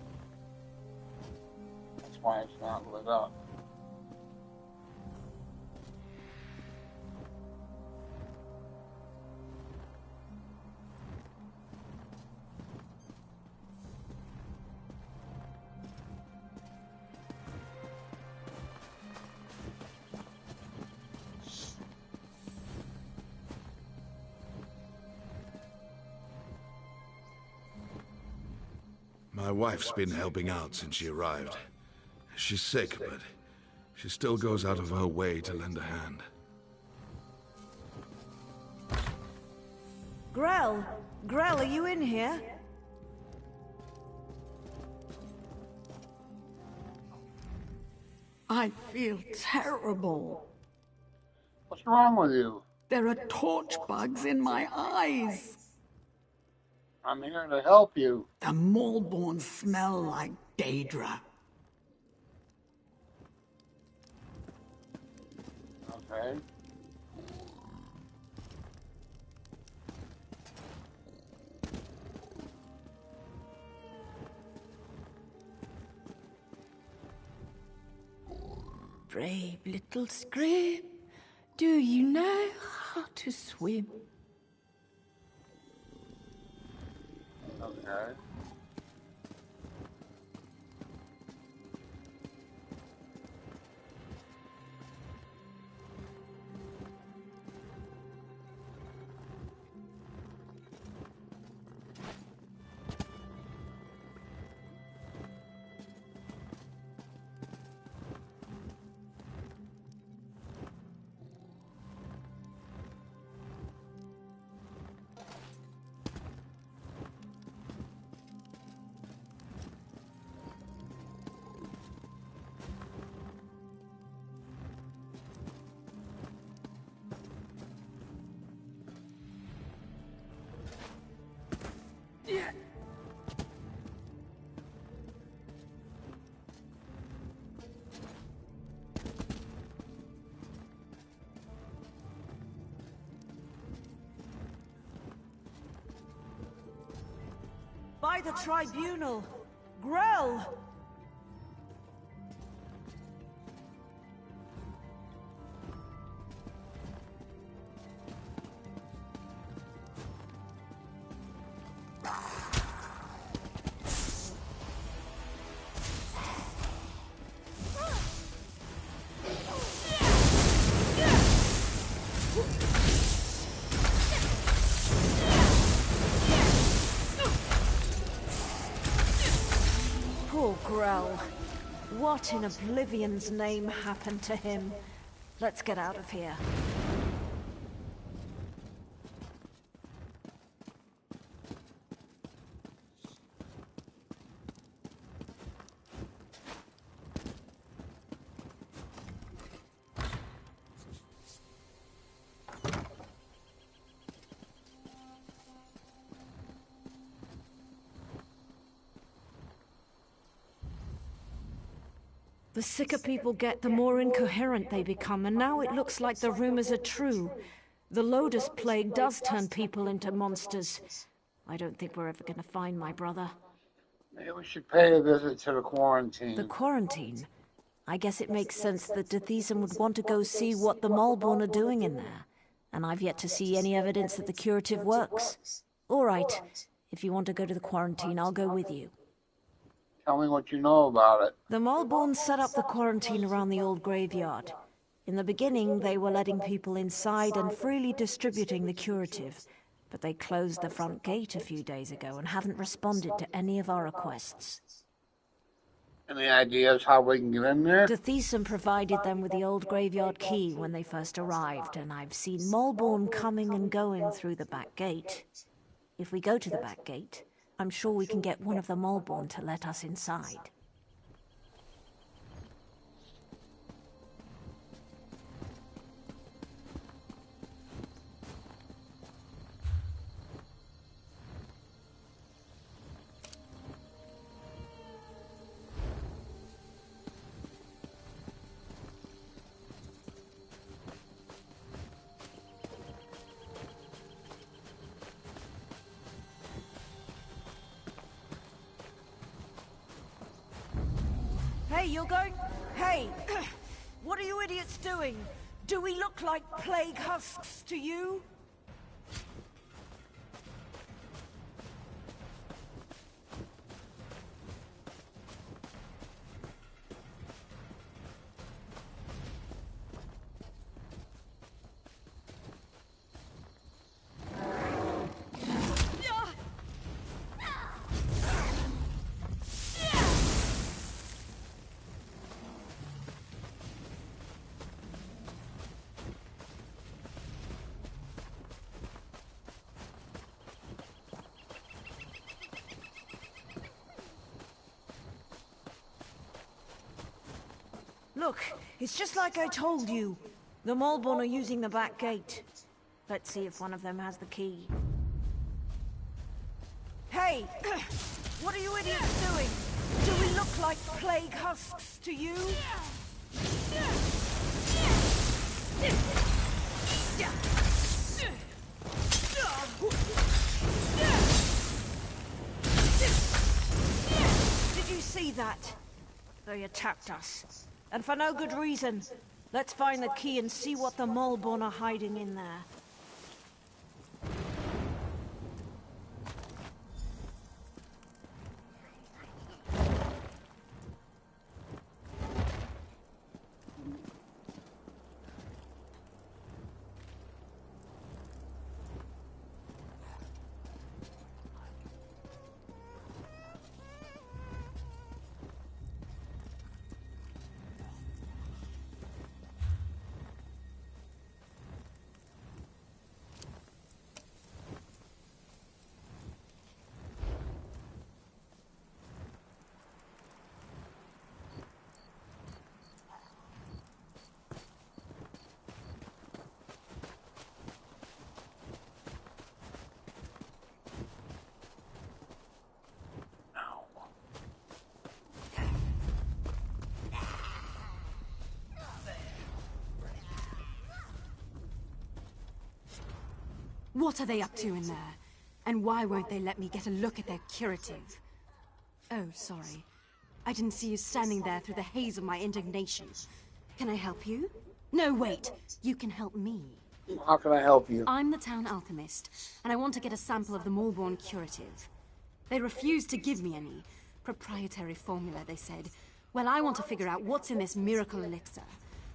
That's why it's not lit up. My wife's been helping out since she arrived. She's sick, but she still goes out of her way to lend a hand. Grell? Grell, are you in here? I feel terrible. What's wrong with you? There are torch bugs in my eyes. I'm here to help you. The Maulborn smell like Daedra. Okay. Brave little Scrim, do you know how to swim? Okay. By the tribunal! Grell! Poor Grell. What in Oblivion's name happened to him? Let's get out of here. The sicker people get, the more incoherent they become, and now it looks like the rumors are true. The Lotus Plague does turn people into monsters. I don't think we're ever going to find my brother. Maybe we should pay a visit to the quarantine. The quarantine? I guess it makes sense that Dethesan would want to go see what the Maulborn are doing in there. And I've yet to see any evidence that the curative works. All right. If you want to go to the quarantine, I'll go with you. Tell me what you know about it. The Maulborn set up the quarantine around the old graveyard. In the beginning, they were letting people inside and freely distributing the curative. But they closed the front gate a few days ago and haven't responded to any of our requests. Any ideas how we can get in there? Dethesan provided them with the old graveyard key when they first arrived, and I've seen Maulborn coming and going through the back gate. If we go to the back gate, I'm sure we can get one of the Maulborn to let us inside. Hey, you're going... Hey! What are you idiots doing? Do we look like plague husks to you? Look, it's just like I told you. The Malborn are using the back gate. Let's see if one of them has the key. Hey! What are you idiots doing? Do we look like plague husks to you? Did you see that? They attacked us. And for no good reason. Let's find the key and see what the Malborn are hiding in there. What are they up to in there? And why won't they let me get a look at their curative? Oh, sorry. I didn't see you standing there through the haze of my indignation. Can I help you? No, wait. You can help me. How can I help you? I'm the town alchemist, and I want to get a sample of the Malborn curative. They refused to give me any. Proprietary formula, they said. Well, I want to figure out what's in this miracle elixir.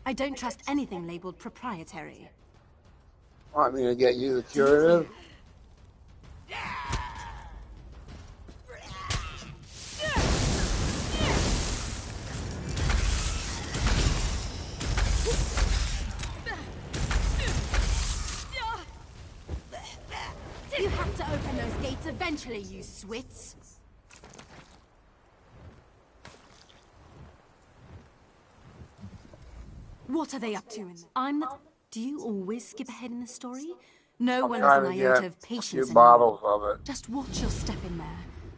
I don't trust anything labeled proprietary. Want me to get you the curative? You have to open those gates eventually, you swits. What are they up to? Do you always skip ahead in the story? No one has an iota of patience a few bottles of it. Just watch your step in there.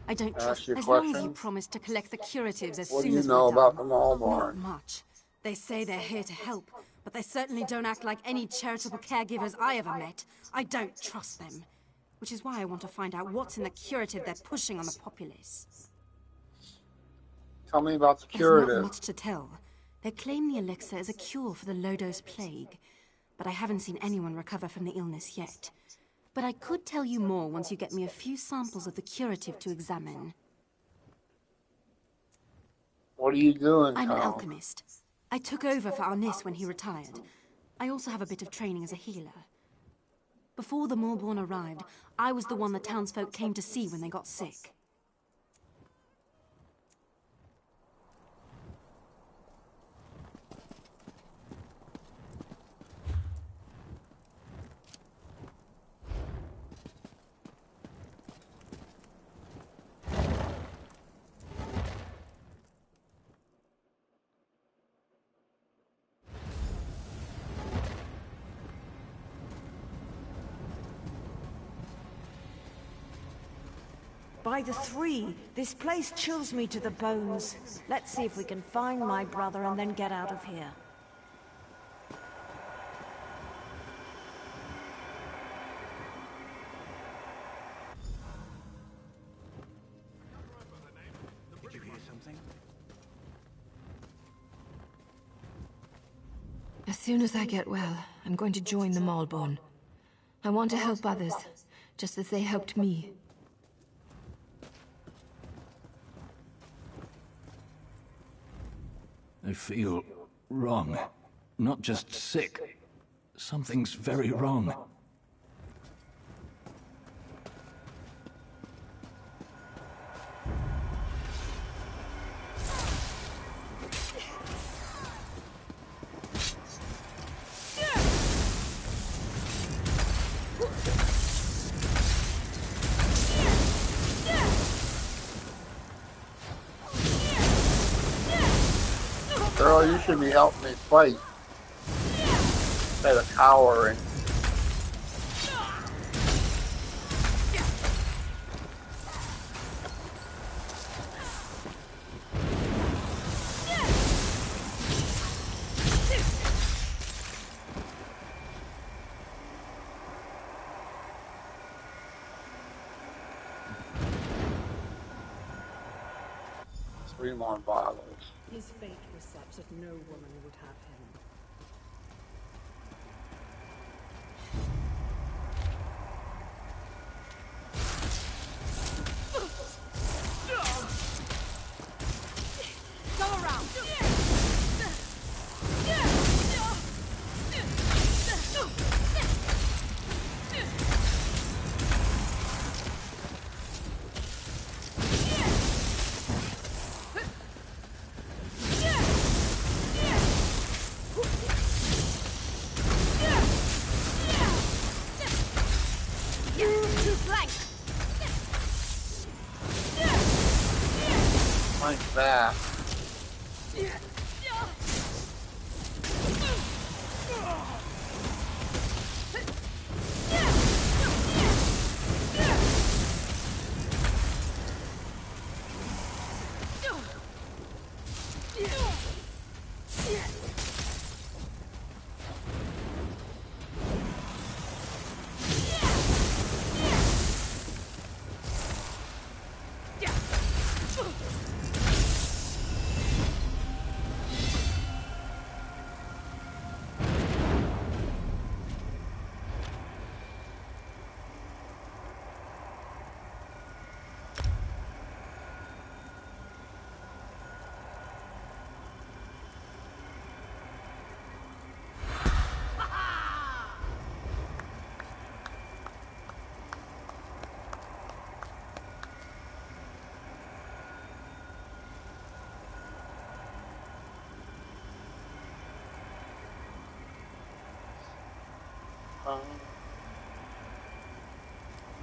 I don't trust you as question? long as you promise to collect the curatives as What do soon you as know we're about done. the Malborn? Not much. They say they're here to help, but they certainly don't act like any charitable caregivers I ever met. I don't trust them. Which is why I want to find out what's in the curative they're pushing on the populace. Tell me about the There's curative. not much to tell. They claim the elixir is a cure for the Lodos plague, but I haven't seen anyone recover from the illness yet. But I could tell you more once you get me a few samples of the curative to examine. What are you doing, I'm an Tom? alchemist. I took over for Arnis when he retired. I also have a bit of training as a healer. Before the Malborn arrived, I was the one the townsfolk came to see when they got sick. By the three, this place chills me to the bones. Let's see if we can find my brother and then get out of here. Did you hear something? As soon as I get well, I'm going to join the Malborn. I want to help others, just as they helped me. I feel wrong. Not just sick. Something's very wrong. They're Carol, you should be helping me fight instead of cowering. Three more bottles. His fate was such that no woman would have him. Go around. Like that.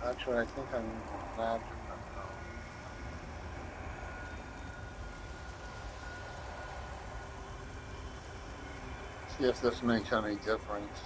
Actually, I think I'm imagining them now. See if this makes any difference.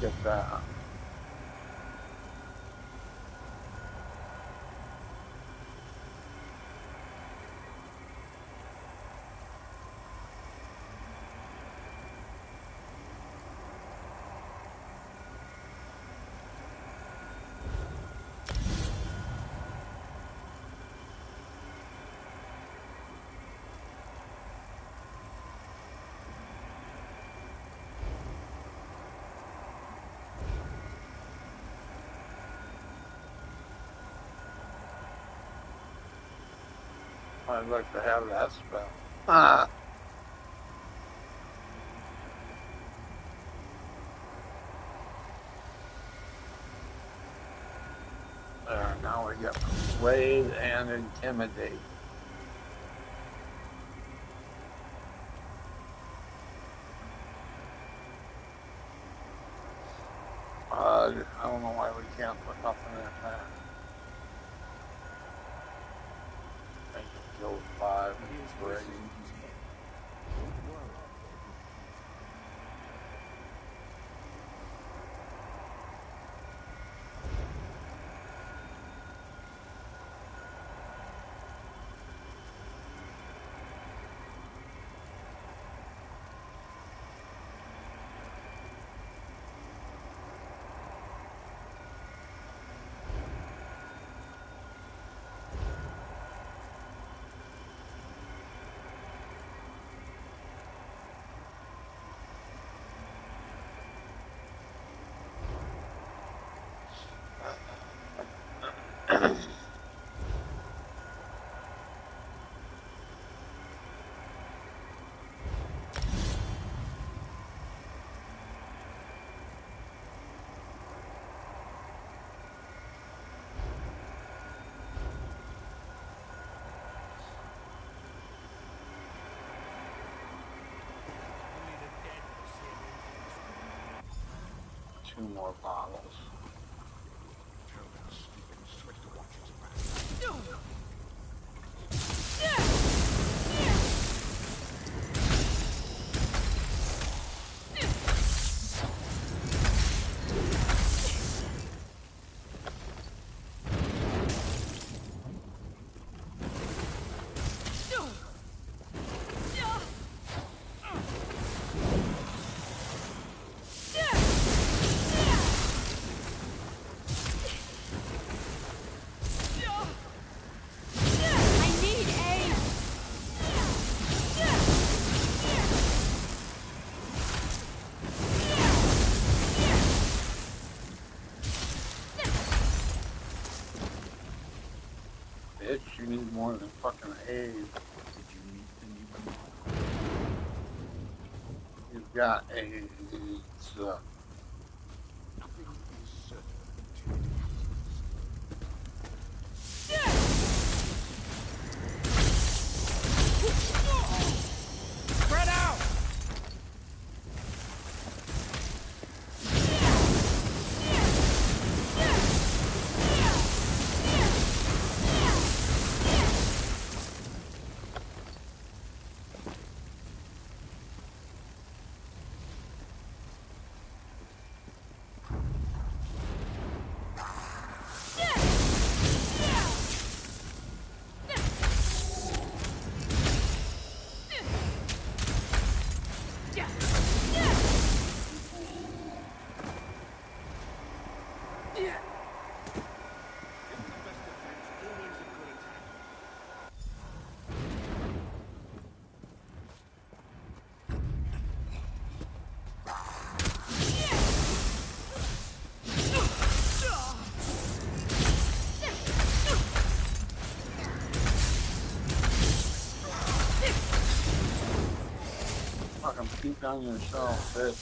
Get that. I'd like to have that spell. we got persuade and intimidate. I don't know why we can't put nothing in that. Make it go 5 and 3. Two more bottles. Bitch, you need more than fucking AIDS. You've got AIDS. Spread out! Fucking keep on yourself, bitch.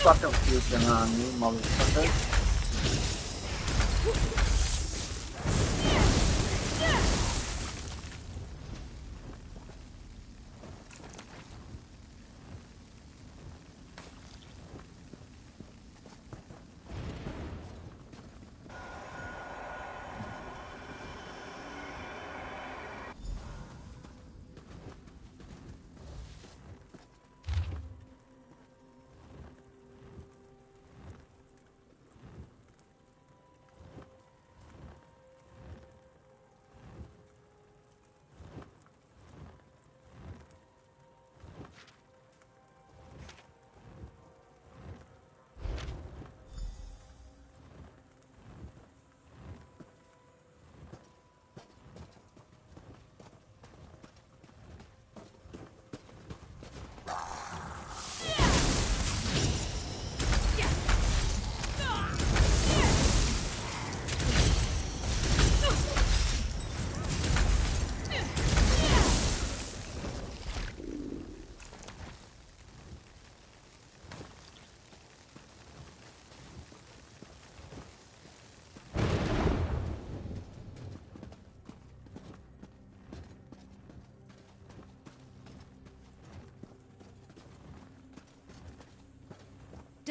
Fucking puking on me, motherfucker.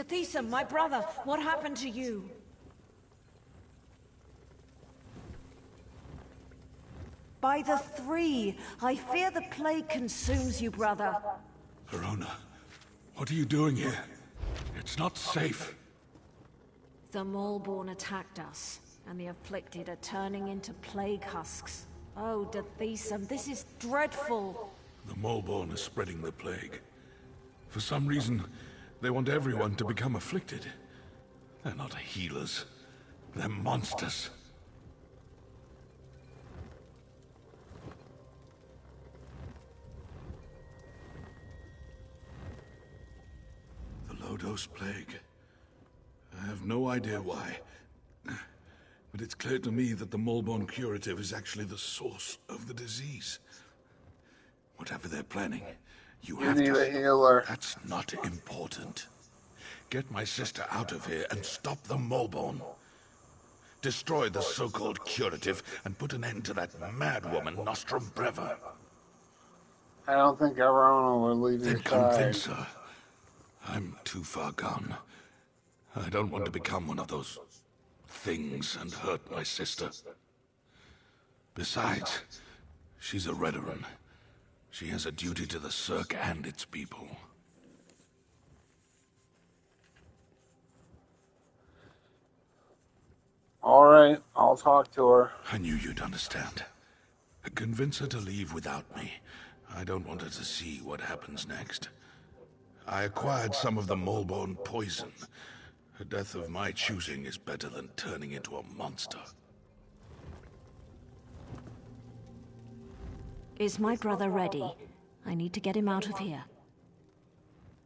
Tethysum, my brother, what happened to you? By the three, I fear the plague consumes you, brother. Arona, what are you doing here? It's not safe. The Maulborn attacked us, and the afflicted are turning into plague husks. Oh, Tethysum, this is dreadful. The Maulborn are spreading the plague. For some reason, they want everyone to become afflicted. They're not healers. They're monsters. The low-dose plague. I have no idea why. But it's clear to me that the Maulborn curative is actually the source of the disease. Whatever they're planning, you have need to... a healer. That's not important. Get my sister out of here and stop the Maulborn. Destroy the so-called curative and put an end to that mad woman, Nostrum Breva. I don't think Arona will leave your Then side. convince her. I'm too far gone. I don't want to become one of those things and hurt my sister. Besides, she's a Redoran. She has a duty to the Cirque and its people. All right, I'll talk to her. I knew you'd understand. Convince her to leave without me. I don't want her to see what happens next. I acquired some of the Maulborn poison. A death of my choosing is better than turning into a monster. Is my brother ready? I need to get him out of here.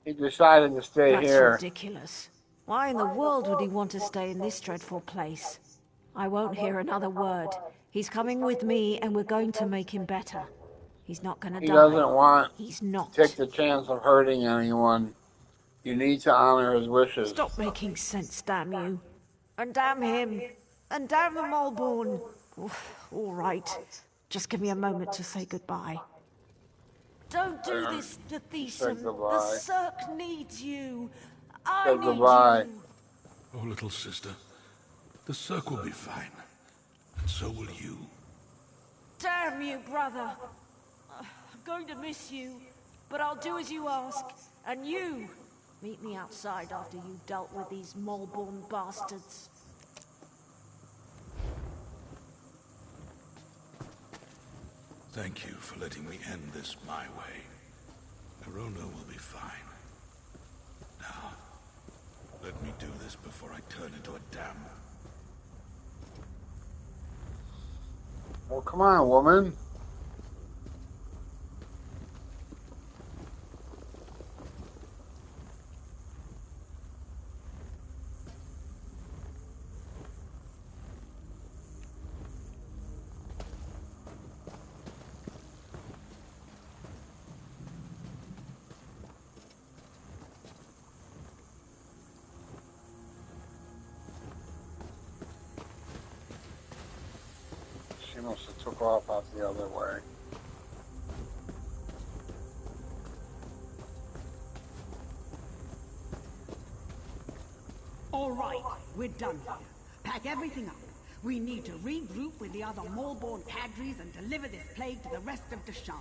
He decided to stay That's here. ridiculous. Why in the world would he want to stay in this dreadful place? I won't hear another word. He's coming with me, and we're going to make him better. He's not gonna die. He doesn't want He's not. to take the chance of hurting anyone. You need to honor his wishes. Stop making sense, damn you. And damn him. And damn the Maulborn. Oof, all right. Just give me a moment to say goodbye. Don't do this, Tethysum. The goodbye. Cirque needs you. I Say need goodbye. you. Oh, little sister. The Cirque will be fine. And so will you. Damn you, brother. I'm going to miss you, but I'll do as you ask. And you, meet me outside after you've dealt with these Maulborn bastards. Thank you for letting me end this my way. Arona will be fine. Now, let me do this before I turn into a dam. Well, come on, woman. She must have took off out the other way. All right, we're done here. Pack everything up. We need to regroup with the other Maulborn cadres and deliver this plague to the rest of Deshaan.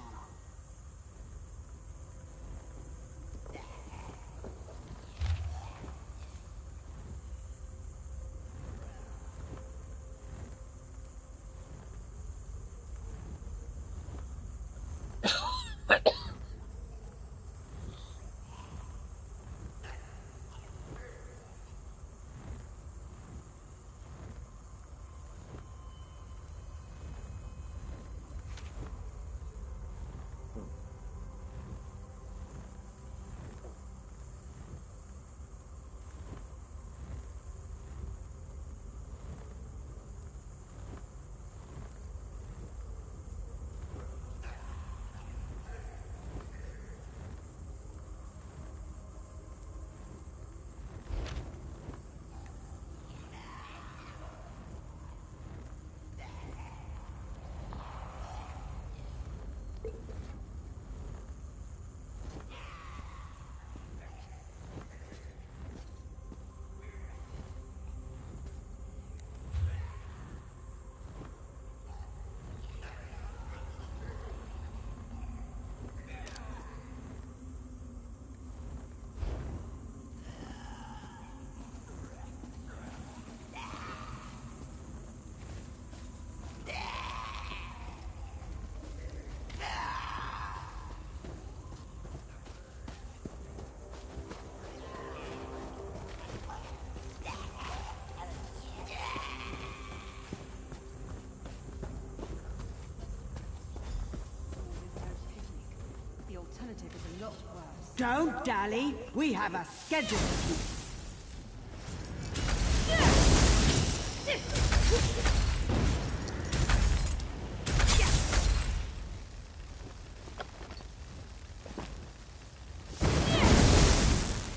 Don't dally. We have a schedule to keep.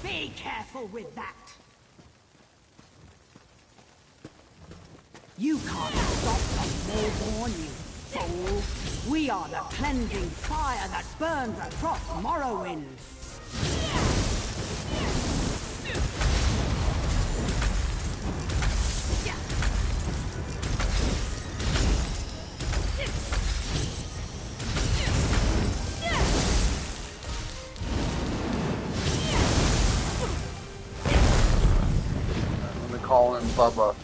Be careful with that. You can't stop the Morborn, you fool. We are the cleansing fire that burns across Morrowind. Let me call in Bubba.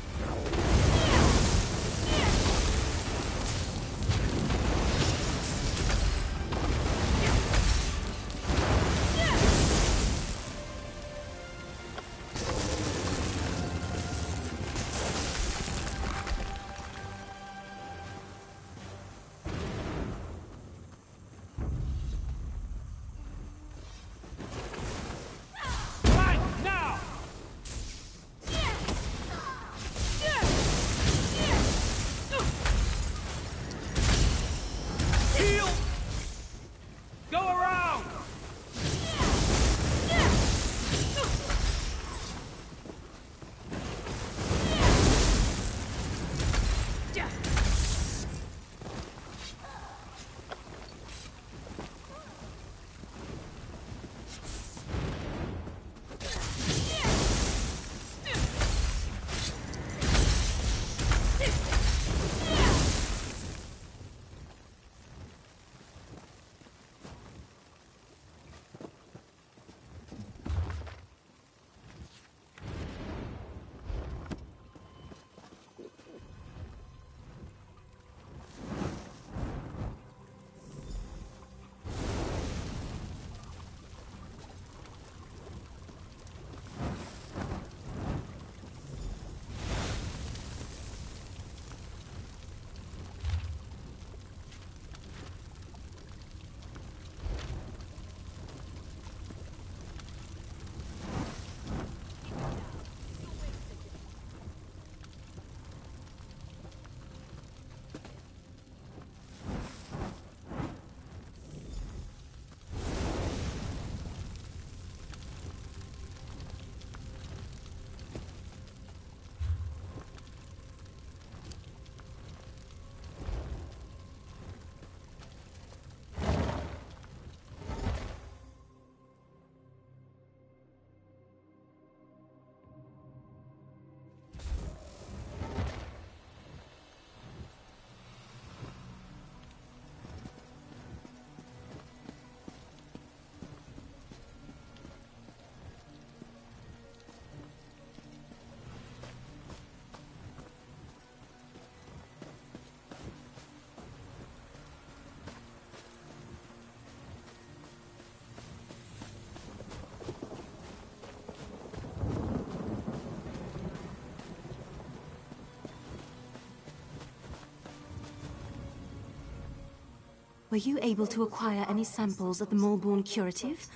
Were you able to acquire any samples of the Molborn curative?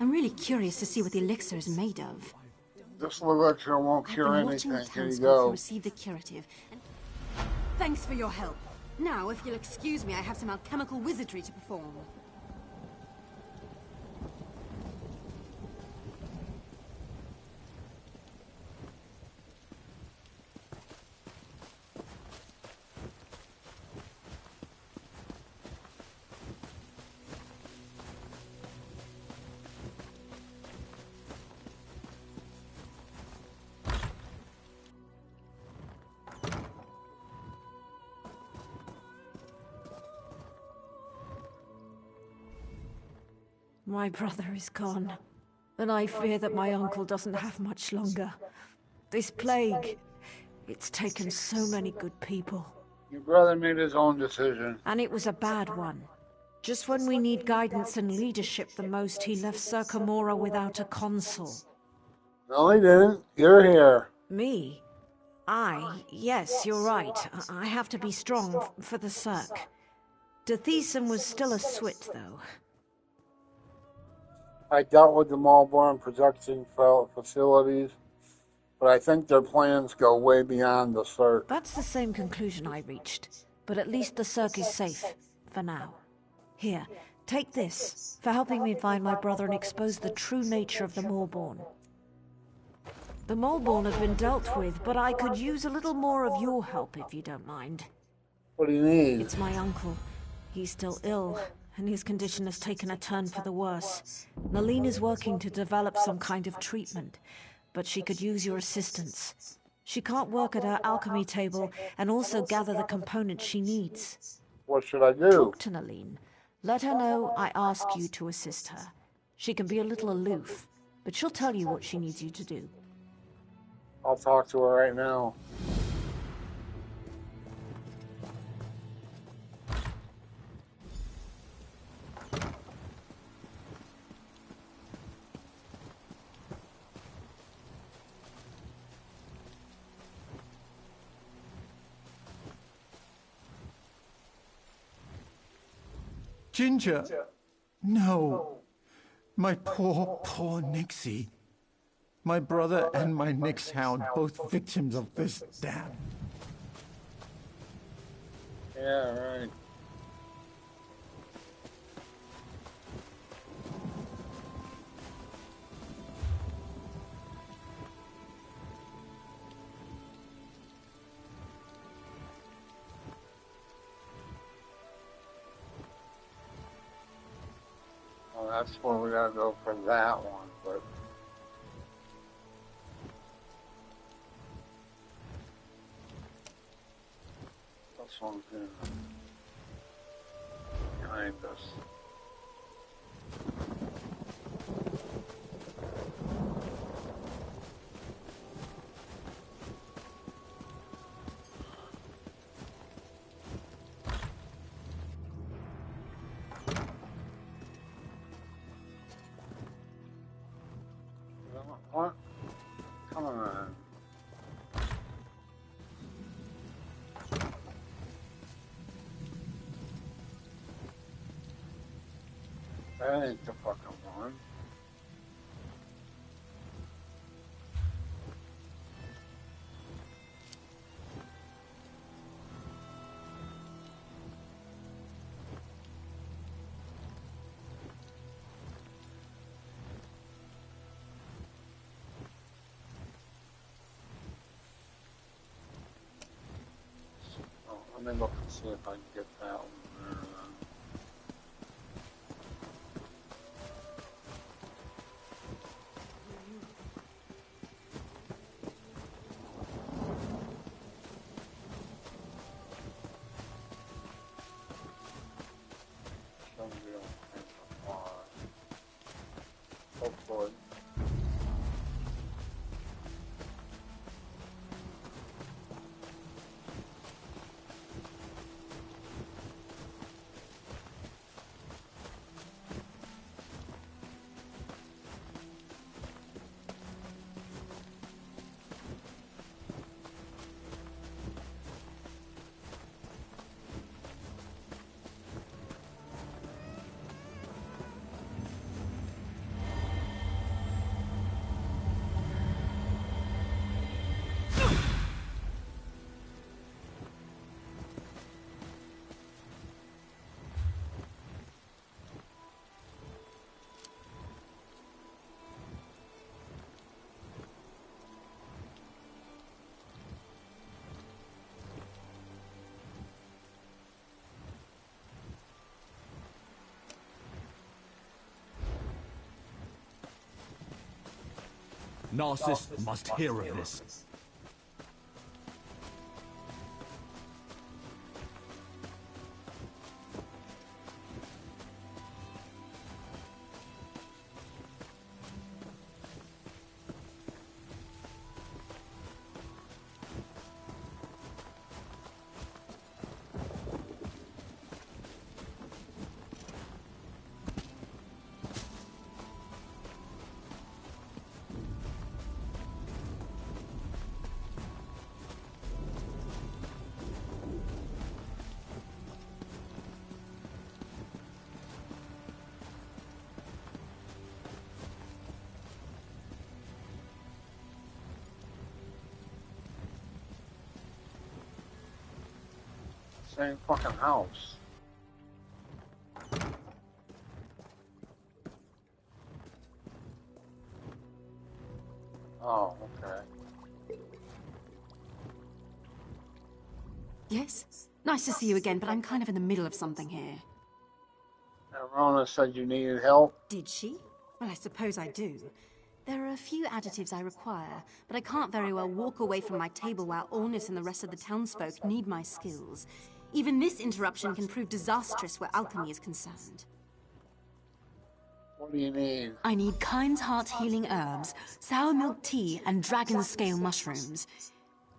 I'm really curious to see what the elixir is made of. This elixir won't cure I've been watching anything. the Here you townsfolk who go. received the curative. Thanks for your help. Now, if you'll excuse me, I have some alchemical wizardry to perform. My brother is gone, and I fear that my uncle doesn't have much longer. This plague, it's taken so many good people. Your brother made his own decision. And it was a bad one. Just when we need guidance and leadership the most, he left Circa Mora without a consul. No, he didn't. You're here. Me? Yes, you're right. I have to be strong for the Cirque. Dithesum was still a swit, though. I dealt with the Malborn production facilities, but I think their plans go way beyond the Cirque. That's the same conclusion I reached, but at least the Cirque is safe, for now. Here, take this, for helping me find my brother and expose the true nature of the Malborn. The Malborn have been dealt with, but I could use a little more of your help if you don't mind. What do you need? It's my uncle. He's still ill, and his condition has taken a turn for the worse. Nalene is working to develop some kind of treatment, but she could use your assistance. She can't work at her alchemy table and also gather the components she needs. What should I do? Talk to Nalene. Let her know I ask you to assist her. She can be a little aloof, but she'll tell you what she needs you to do. I'll talk to her right now. Ginger! No! My poor, poor Nixie. My brother and my Nyx hound, both victims of this dam. Yeah, right. Well, that's where we gotta go for that one, but... This one's behind us. What? Come on. That ain't the fucking one. Oh, let me look and see if I can get that one there. Hopefully. Narcissus must hear of this. Same fucking house. Oh, okay. Yes? Nice to see you again, but I'm kind of in the middle of something here. Rona said you needed help. Did she? Well, I suppose I do. There are a few additives I require, but I can't very well walk away from my table while Ornis and the rest of the townsfolk need my skills. Even this interruption can prove disastrous where alchemy is concerned. What do you need? I need Kind's Heart healing herbs, sour milk tea, and dragon scale mushrooms.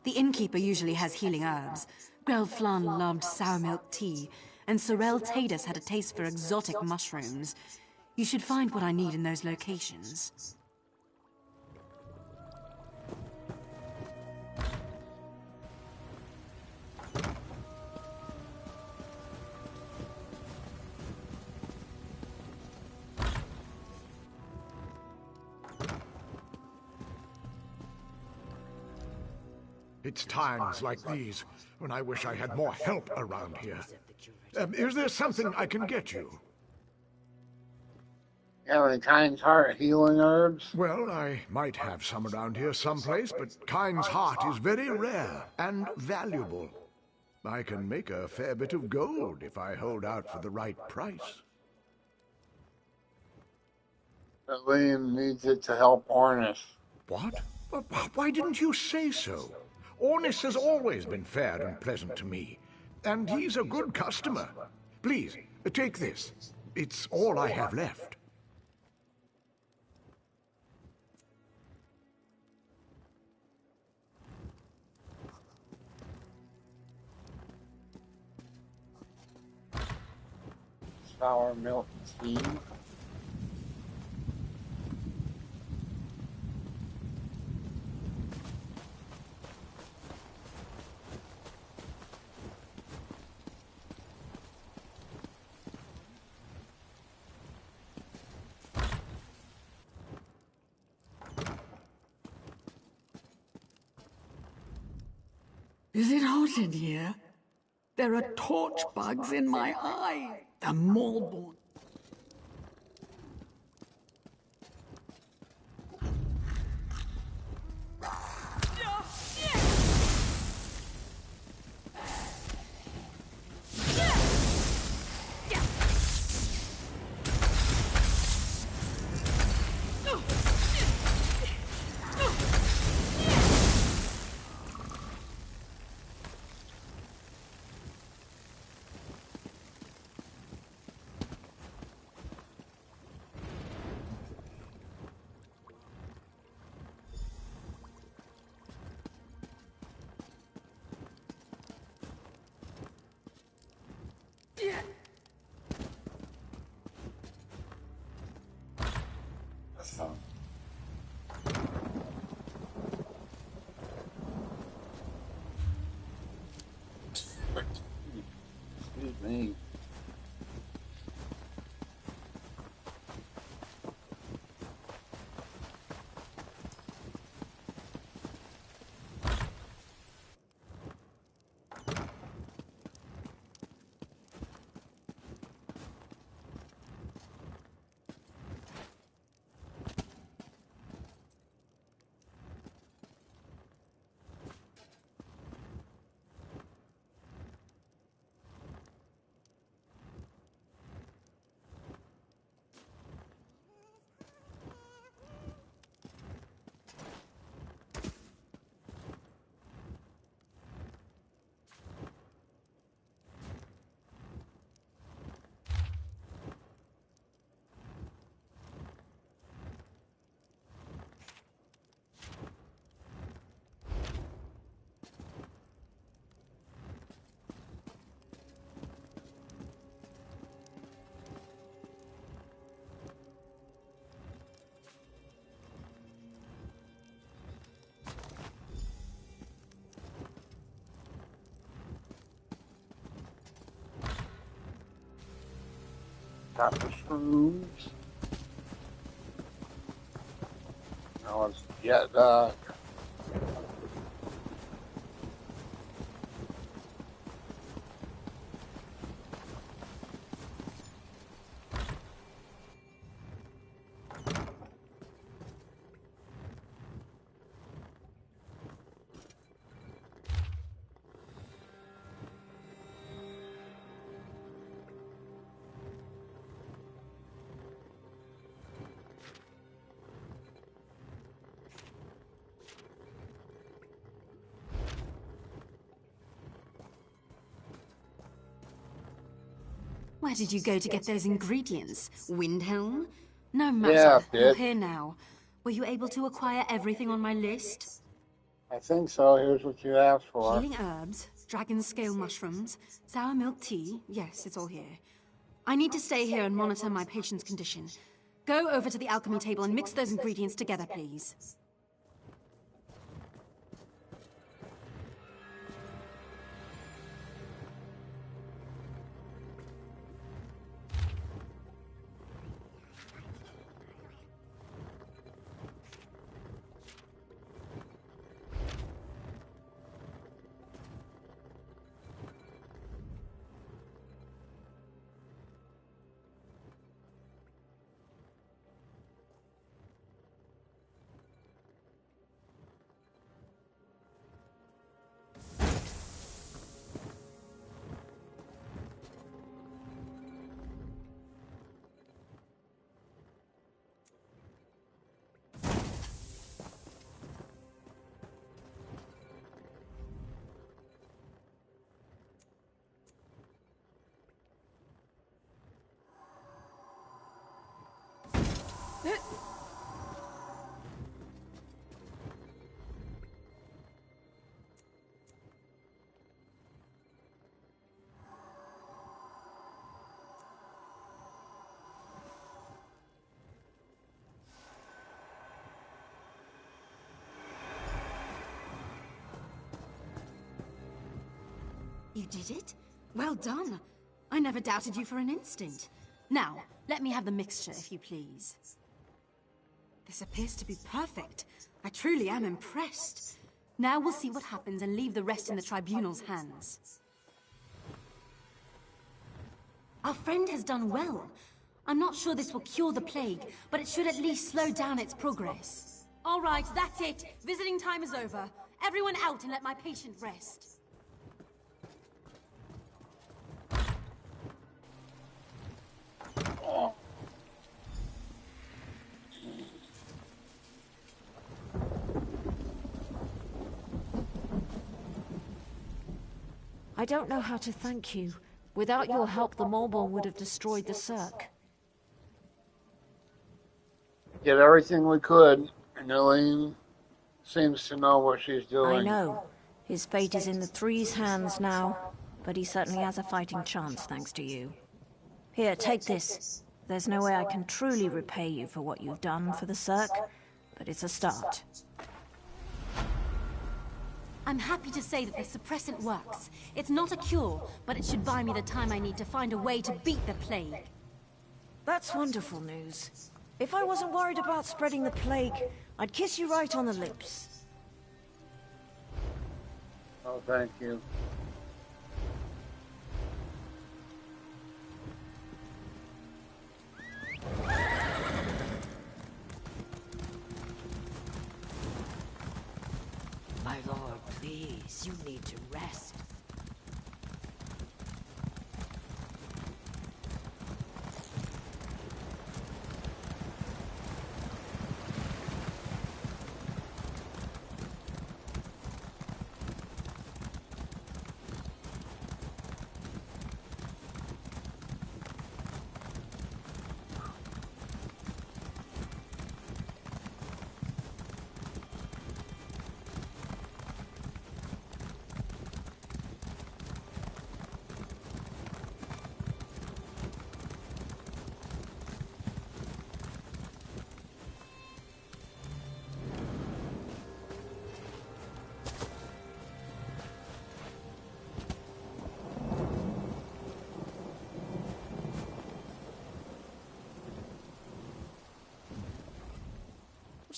The innkeeper usually has healing herbs. Grell Flan loved sour milk tea, and Sorel Tadas had a taste for exotic mushrooms. You should find what I need in those locations. It's times like these when I wish I had more help around here. Is there something I can get you? You have any Kind's Heart healing herbs? Well, I might have some around here someplace, but Kind's Heart is very rare and valuable. I can make a fair bit of gold if I hold out for the right price. Liam needs it to help Ornis. What? Why didn't you say so? Ornis has always been fair and pleasant to me, and he's a good customer. Please, take this. It's all I have left. Sour milk tea. Is it hot in here? There are torch bugs in my eye. The Malborn. Excuse me. Got the shrooms. Now let's get Where did you go to get those ingredients? Windhelm? No matter. Yeah, You're bitch. here now. Were you able to acquire everything on my list? I think so. Here's what you asked for. Healing herbs, dragon scale mushrooms, sour milk tea. Yes, it's all here. I need to stay here and monitor my patient's condition. Go over to the alchemy table and mix those ingredients together, please. You did it? Well done. I never doubted you for an instant. Now, let me have the mixture, if you please. This appears to be perfect. I truly am impressed. Now we'll see what happens and leave the rest in the Tribunal's hands. Our friend has done well. I'm not sure this will cure the plague, but it should at least slow down its progress. All right, that's it. Visiting time is over. Everyone out and let my patient rest. I don't know how to thank you. Without your help, the Malborn would have destroyed the Cirque. Did everything we could, and Elaine seems to know what she's doing. I know. His fate is in the Three's hands now, but he certainly has a fighting chance thanks to you. Here, take this. There's no way I can truly repay you for what you've done for the Cirque, but it's a start. I'm happy to say that the suppressant works. It's not a cure, but it should buy me the time I need to find a way to beat the plague. That's wonderful news. If I wasn't worried about spreading the plague, I'd kiss you right on the lips. Oh, thank you. My lord, please, you need to rest.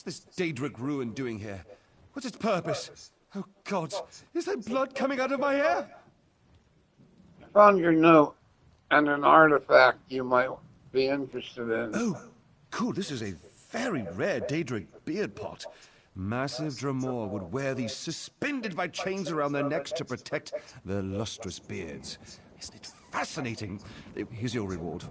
What's this Daedric ruin doing here? What's its purpose? Oh God, is there blood coming out of my hair? I found your note and an artifact you might be interested in. Oh, cool. This is a very rare Daedric beard pot. Massive Dremor would wear these suspended by chains around their necks to protect their lustrous beards. Isn't it fascinating? Here's your reward.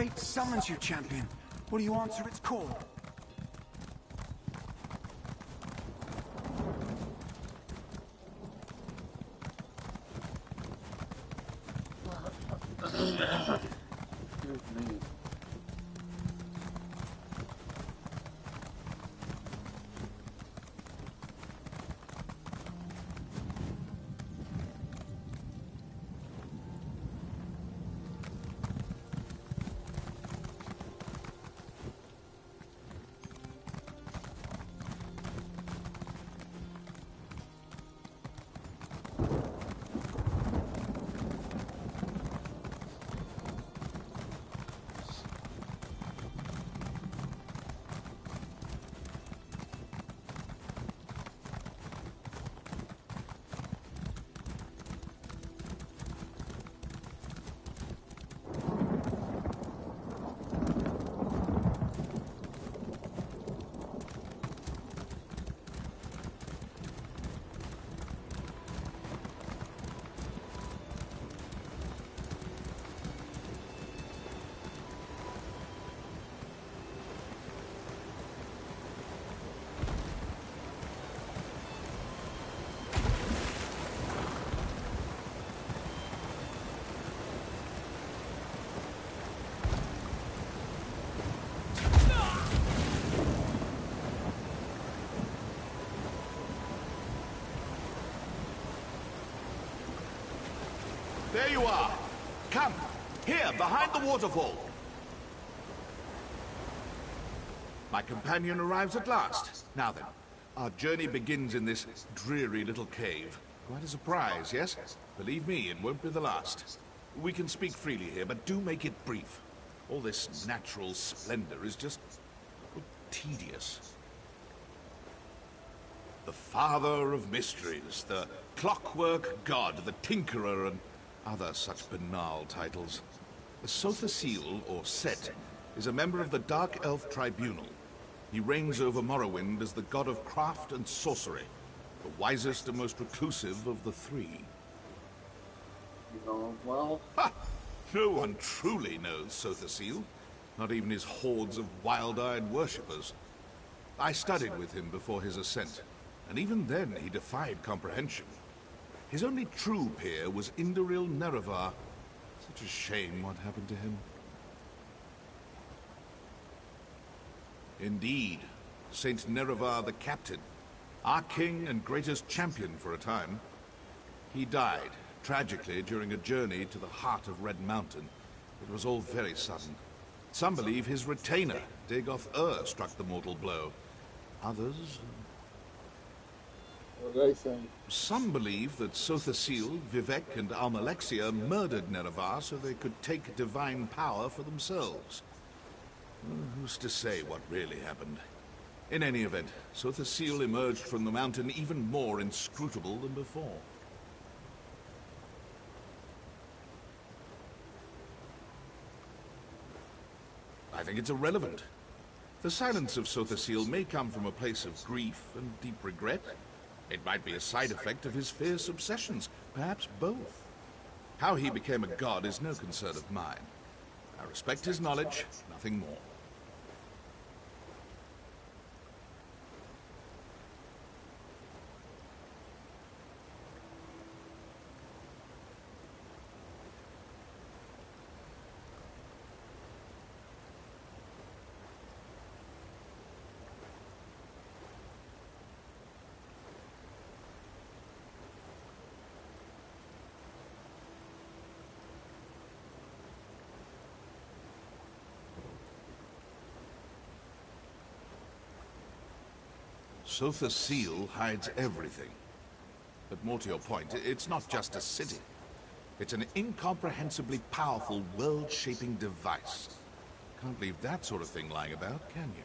Fate summons you, champion. Will you answer its call? Excuse me. There you are. Come, here, behind the waterfall. My companion arrives at last. Now then, our journey begins in this dreary little cave. Quite a surprise, yes? Believe me, it won't be the last. We can speak freely here, but do make it brief. All this natural splendor is just tedious. The Father of Mysteries, the Clockwork God, the Tinkerer, and other such banal titles. Sothasil, or Set, is a member of the Dark Elf Tribunal. He reigns over Morrowind as the god of craft and sorcery, the wisest and most reclusive of the three. You know, well... Ha! No one truly knows Sothasil, not even his hordes of wild-eyed worshippers. I studied with him before his ascent, and even then he defied comprehension. His only true peer was Indoril Nerevar. Such a shame what happened to him. Indeed, Saint Nerevar the Captain, our king and greatest champion for a time. He died, tragically, during a journey to the heart of Red Mountain. It was all very sudden. Some believe his retainer, Dagoth Ur, struck the mortal blow. Others... What do they think? Some believe that Sothasil, Vivec, and Almalexia murdered Nerevar so they could take divine power for themselves. Who's to say what really happened? In any event, Sothasil emerged from the mountain even more inscrutable than before. I think it's irrelevant. The silence of Sothasil may come from a place of grief and deep regret. It might be a side effect of his fierce obsessions, perhaps both. How he became a god is no concern of mine. I respect his knowledge, nothing more. Sothasil hides everything. But more to your point, it's not just a city. It's an incomprehensibly powerful, world-shaping device. Can't leave that sort of thing lying about, can you?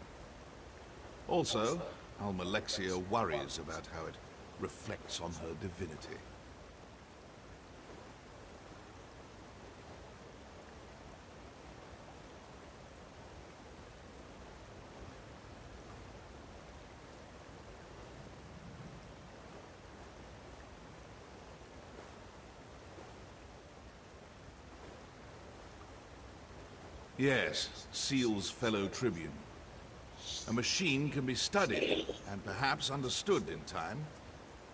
Also, Almalexia worries about how it reflects on her divinity. Yes, Seal's fellow tribune. A machine can be studied and perhaps understood in time.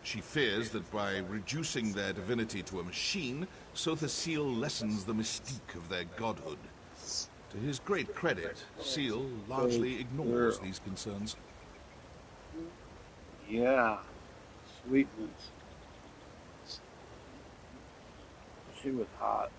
She fears that by reducing their divinity to a machine, Sotha Seal lessens the mystique of their godhood. To his great credit, Seal largely ignores these concerns. Yeah, sweetness. She was hot.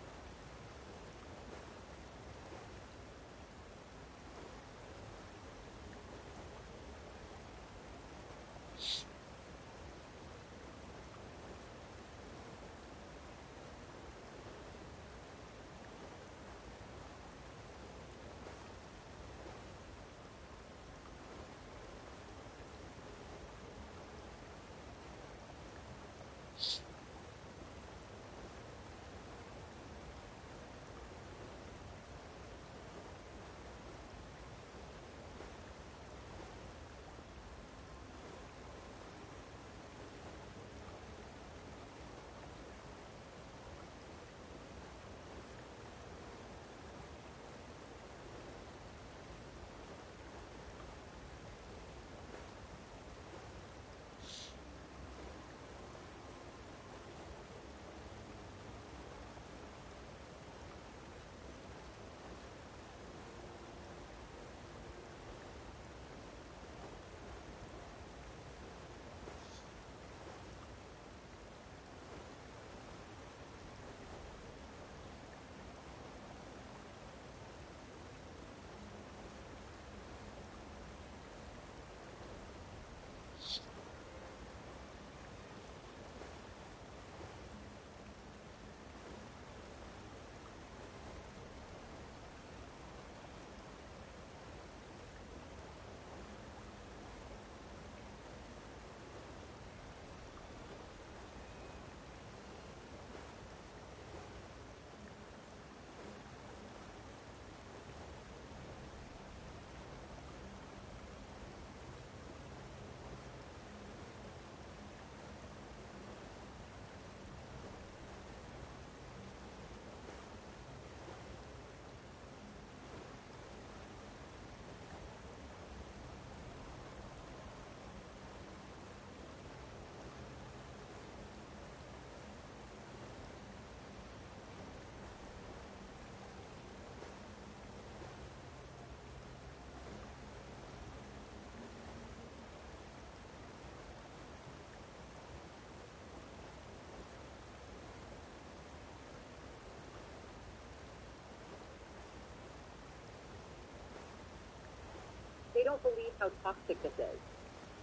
They don't believe how toxic this is.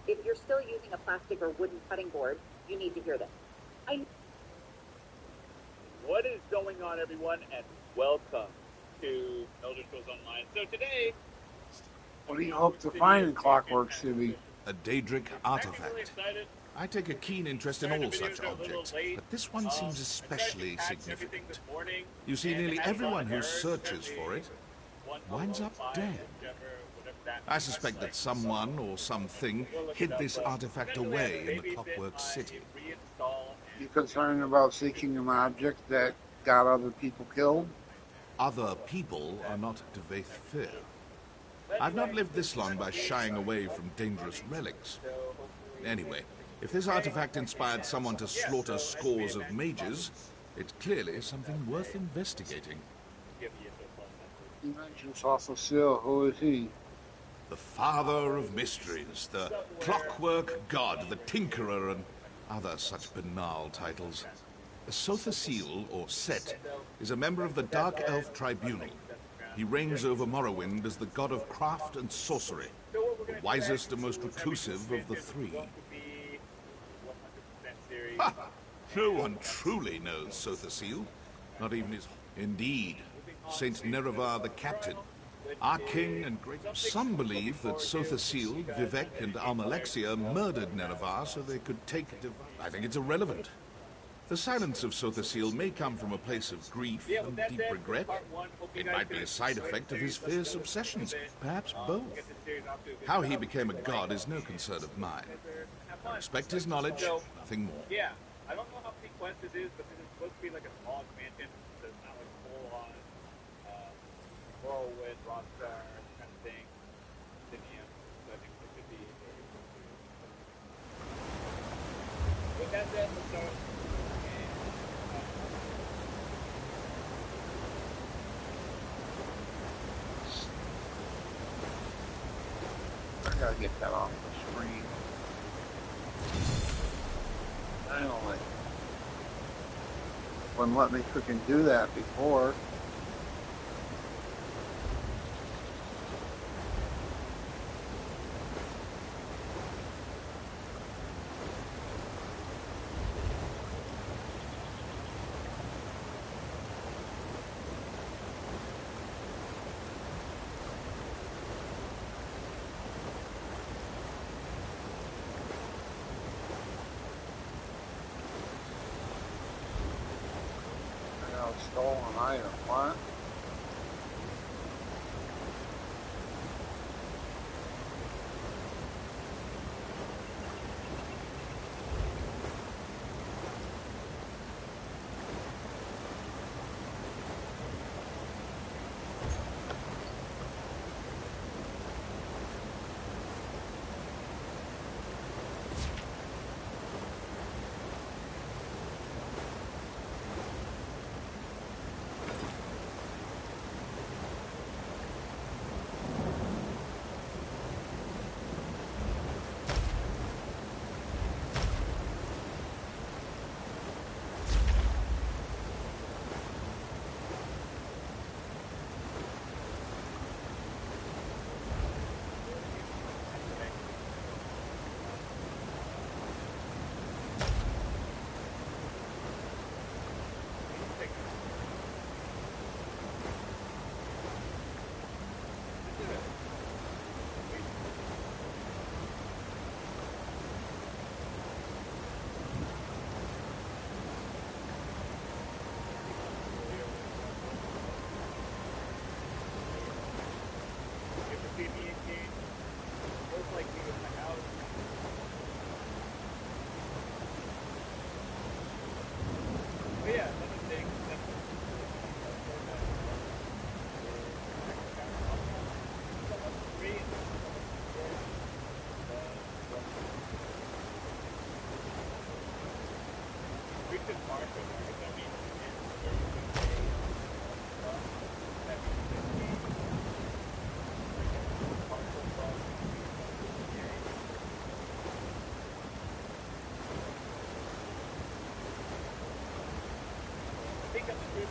If you're still using a plastic or wooden cutting board, you need to hear this. What is going on, everyone, and welcome to Elder Scrolls Online. So today... What do you hope to find in Clockwork City? A Daedric artifact. I take a keen interest in all such objects, but this one seems especially significant. You see, nearly everyone who searches for it winds up dead. I suspect that someone or something hid this artifact away in the Clockwork City. You concerned about seeking an object that got other people killed? Other people are not to Vaith Fir. I've not lived this long by shying away from dangerous relics. Anyway, if this artifact inspired someone to slaughter scores of mages, it's clearly something worth investigating. You mentioned Sotha Seal. Who is he? The Father of Mysteries, the Clockwork God, the Tinkerer, and other such banal titles. Sotha Seal, or Set, is a member of the Dark Elf Tribunal. He reigns over Morrowind as the god of craft and sorcery, the wisest and most reclusive of the three. Ha! No one truly knows Sotha Seal, not even his... Indeed, Saint Nerevar the Captain, our king and great... Some believe that Sotha Seal, Vivec, and Almalexia murdered Nerevar so they could take... I think it's irrelevant. The silence of Sotha Seal may come from a place of grief and deep regret. It might be a side effect of his fierce obsessions, perhaps both. How he became a god is no concern of mine. I respect his knowledge, nothing more. Yeah, I don't know how big Quest this is, but this is supposed to be like a small expansion, so it's not like full on costs are kind of thing. Continuum, so I think it could be very cool. With that said, let's start. I gotta get that off the screen. Finally. Wouldn't let me freaking do that before. Stolen item, what?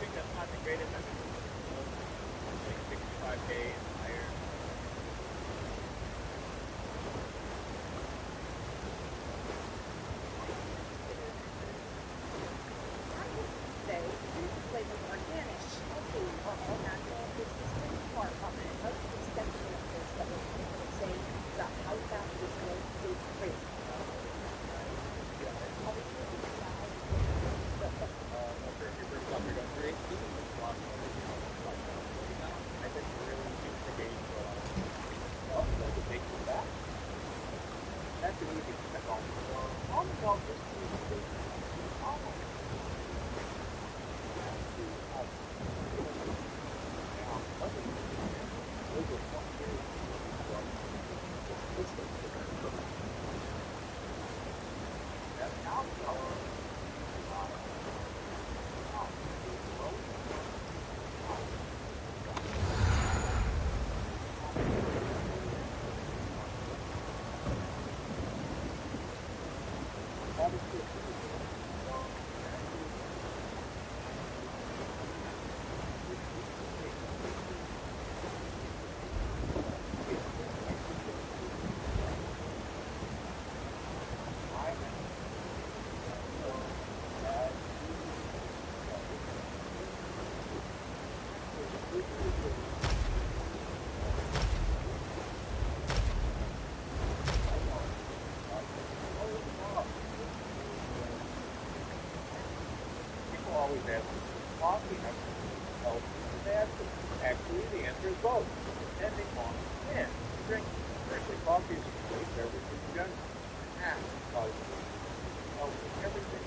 That's not the greatest. I think it's like 65 days higher. I would say food labeled organic, healthy, or all natural is the sweet part of it. Most of the section of this that will say about how fast this milk is free. Always ask coffee help fasting. Actually, the answer is both, depending on when you drink. Firstly, coffee is a great beverage in general. Causes helps with everything.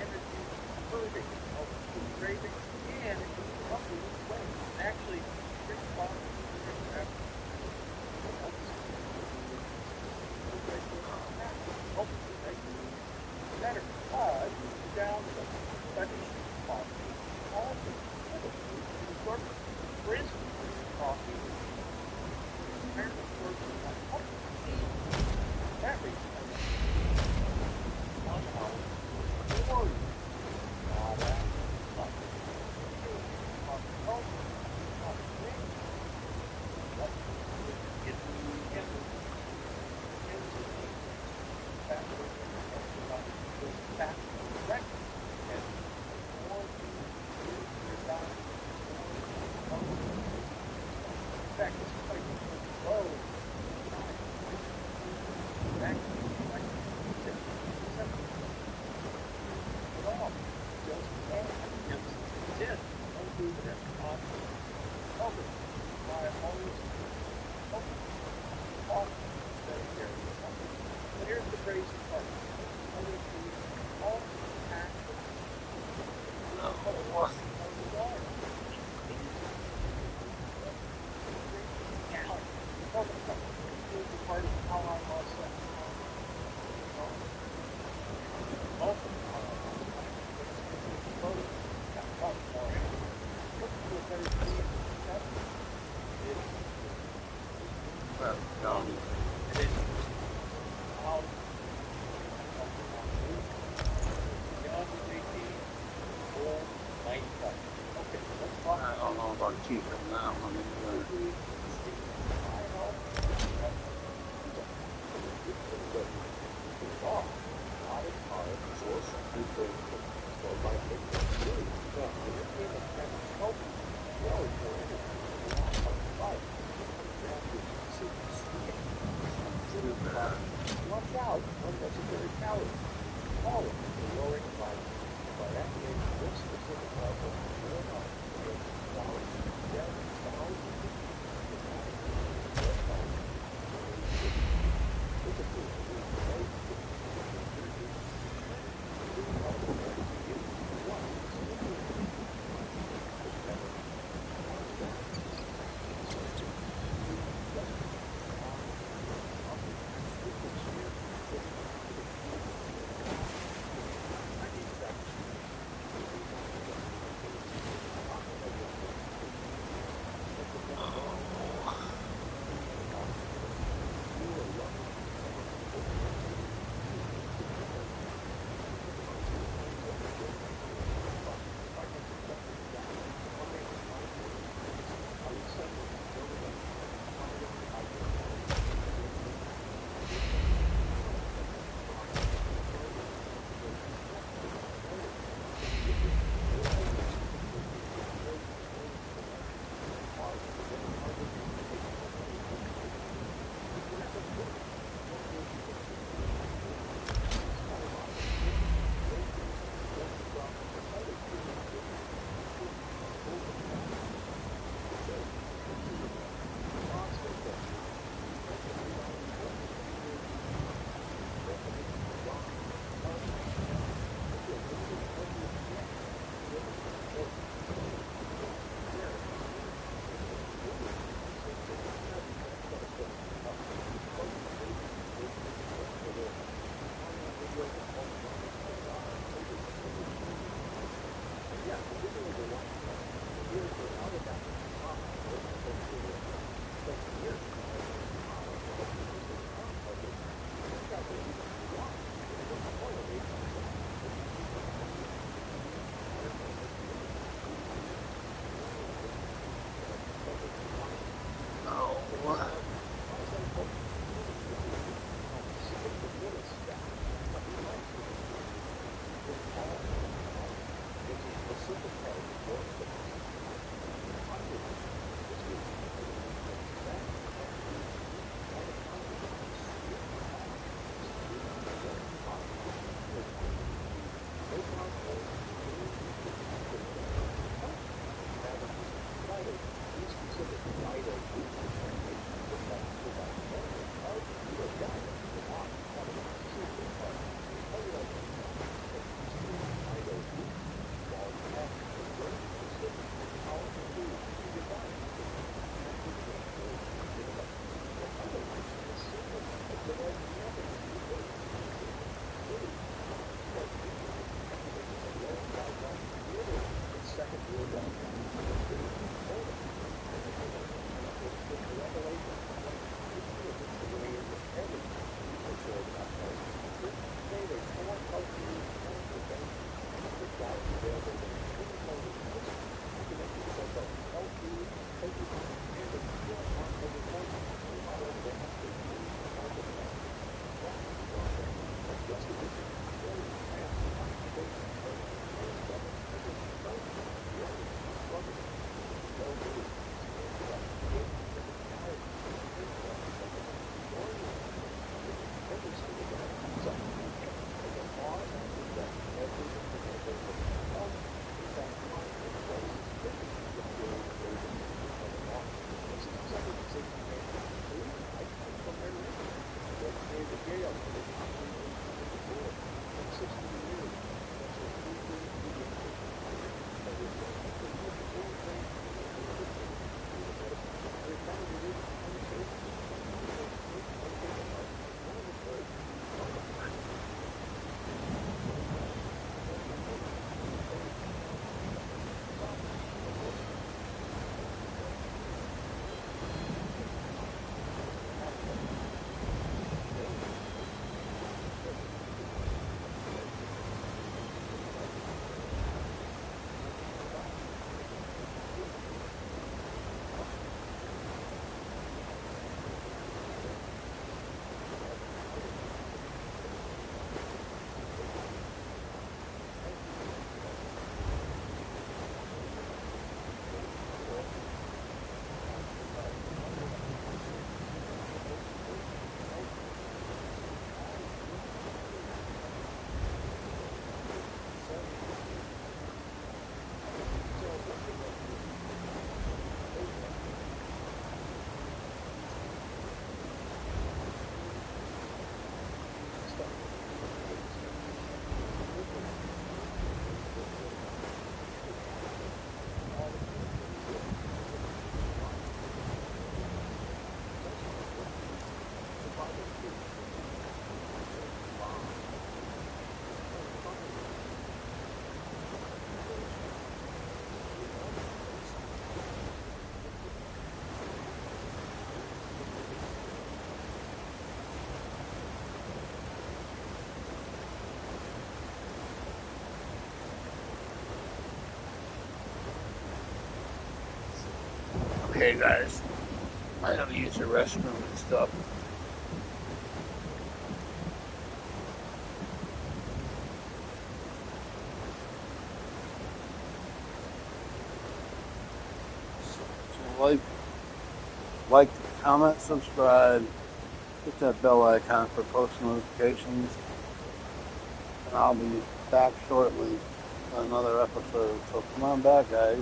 Energy, purging, helps with craving, and it can help you lose weight. Actually, drink coffee proven it possible. Others try always open, often, very careful. But here's the crazy part. Others believe all actions part of how I lost that. I don't know about keeping that one either. Watch out, unnecessary calories. All of them are lowering by activating this specific level of Okay, guys. I gotta use the restroom and stuff. So like, comment, subscribe, hit that bell icon for post notifications, and I'll be back shortly with another episode. So come on back, guys.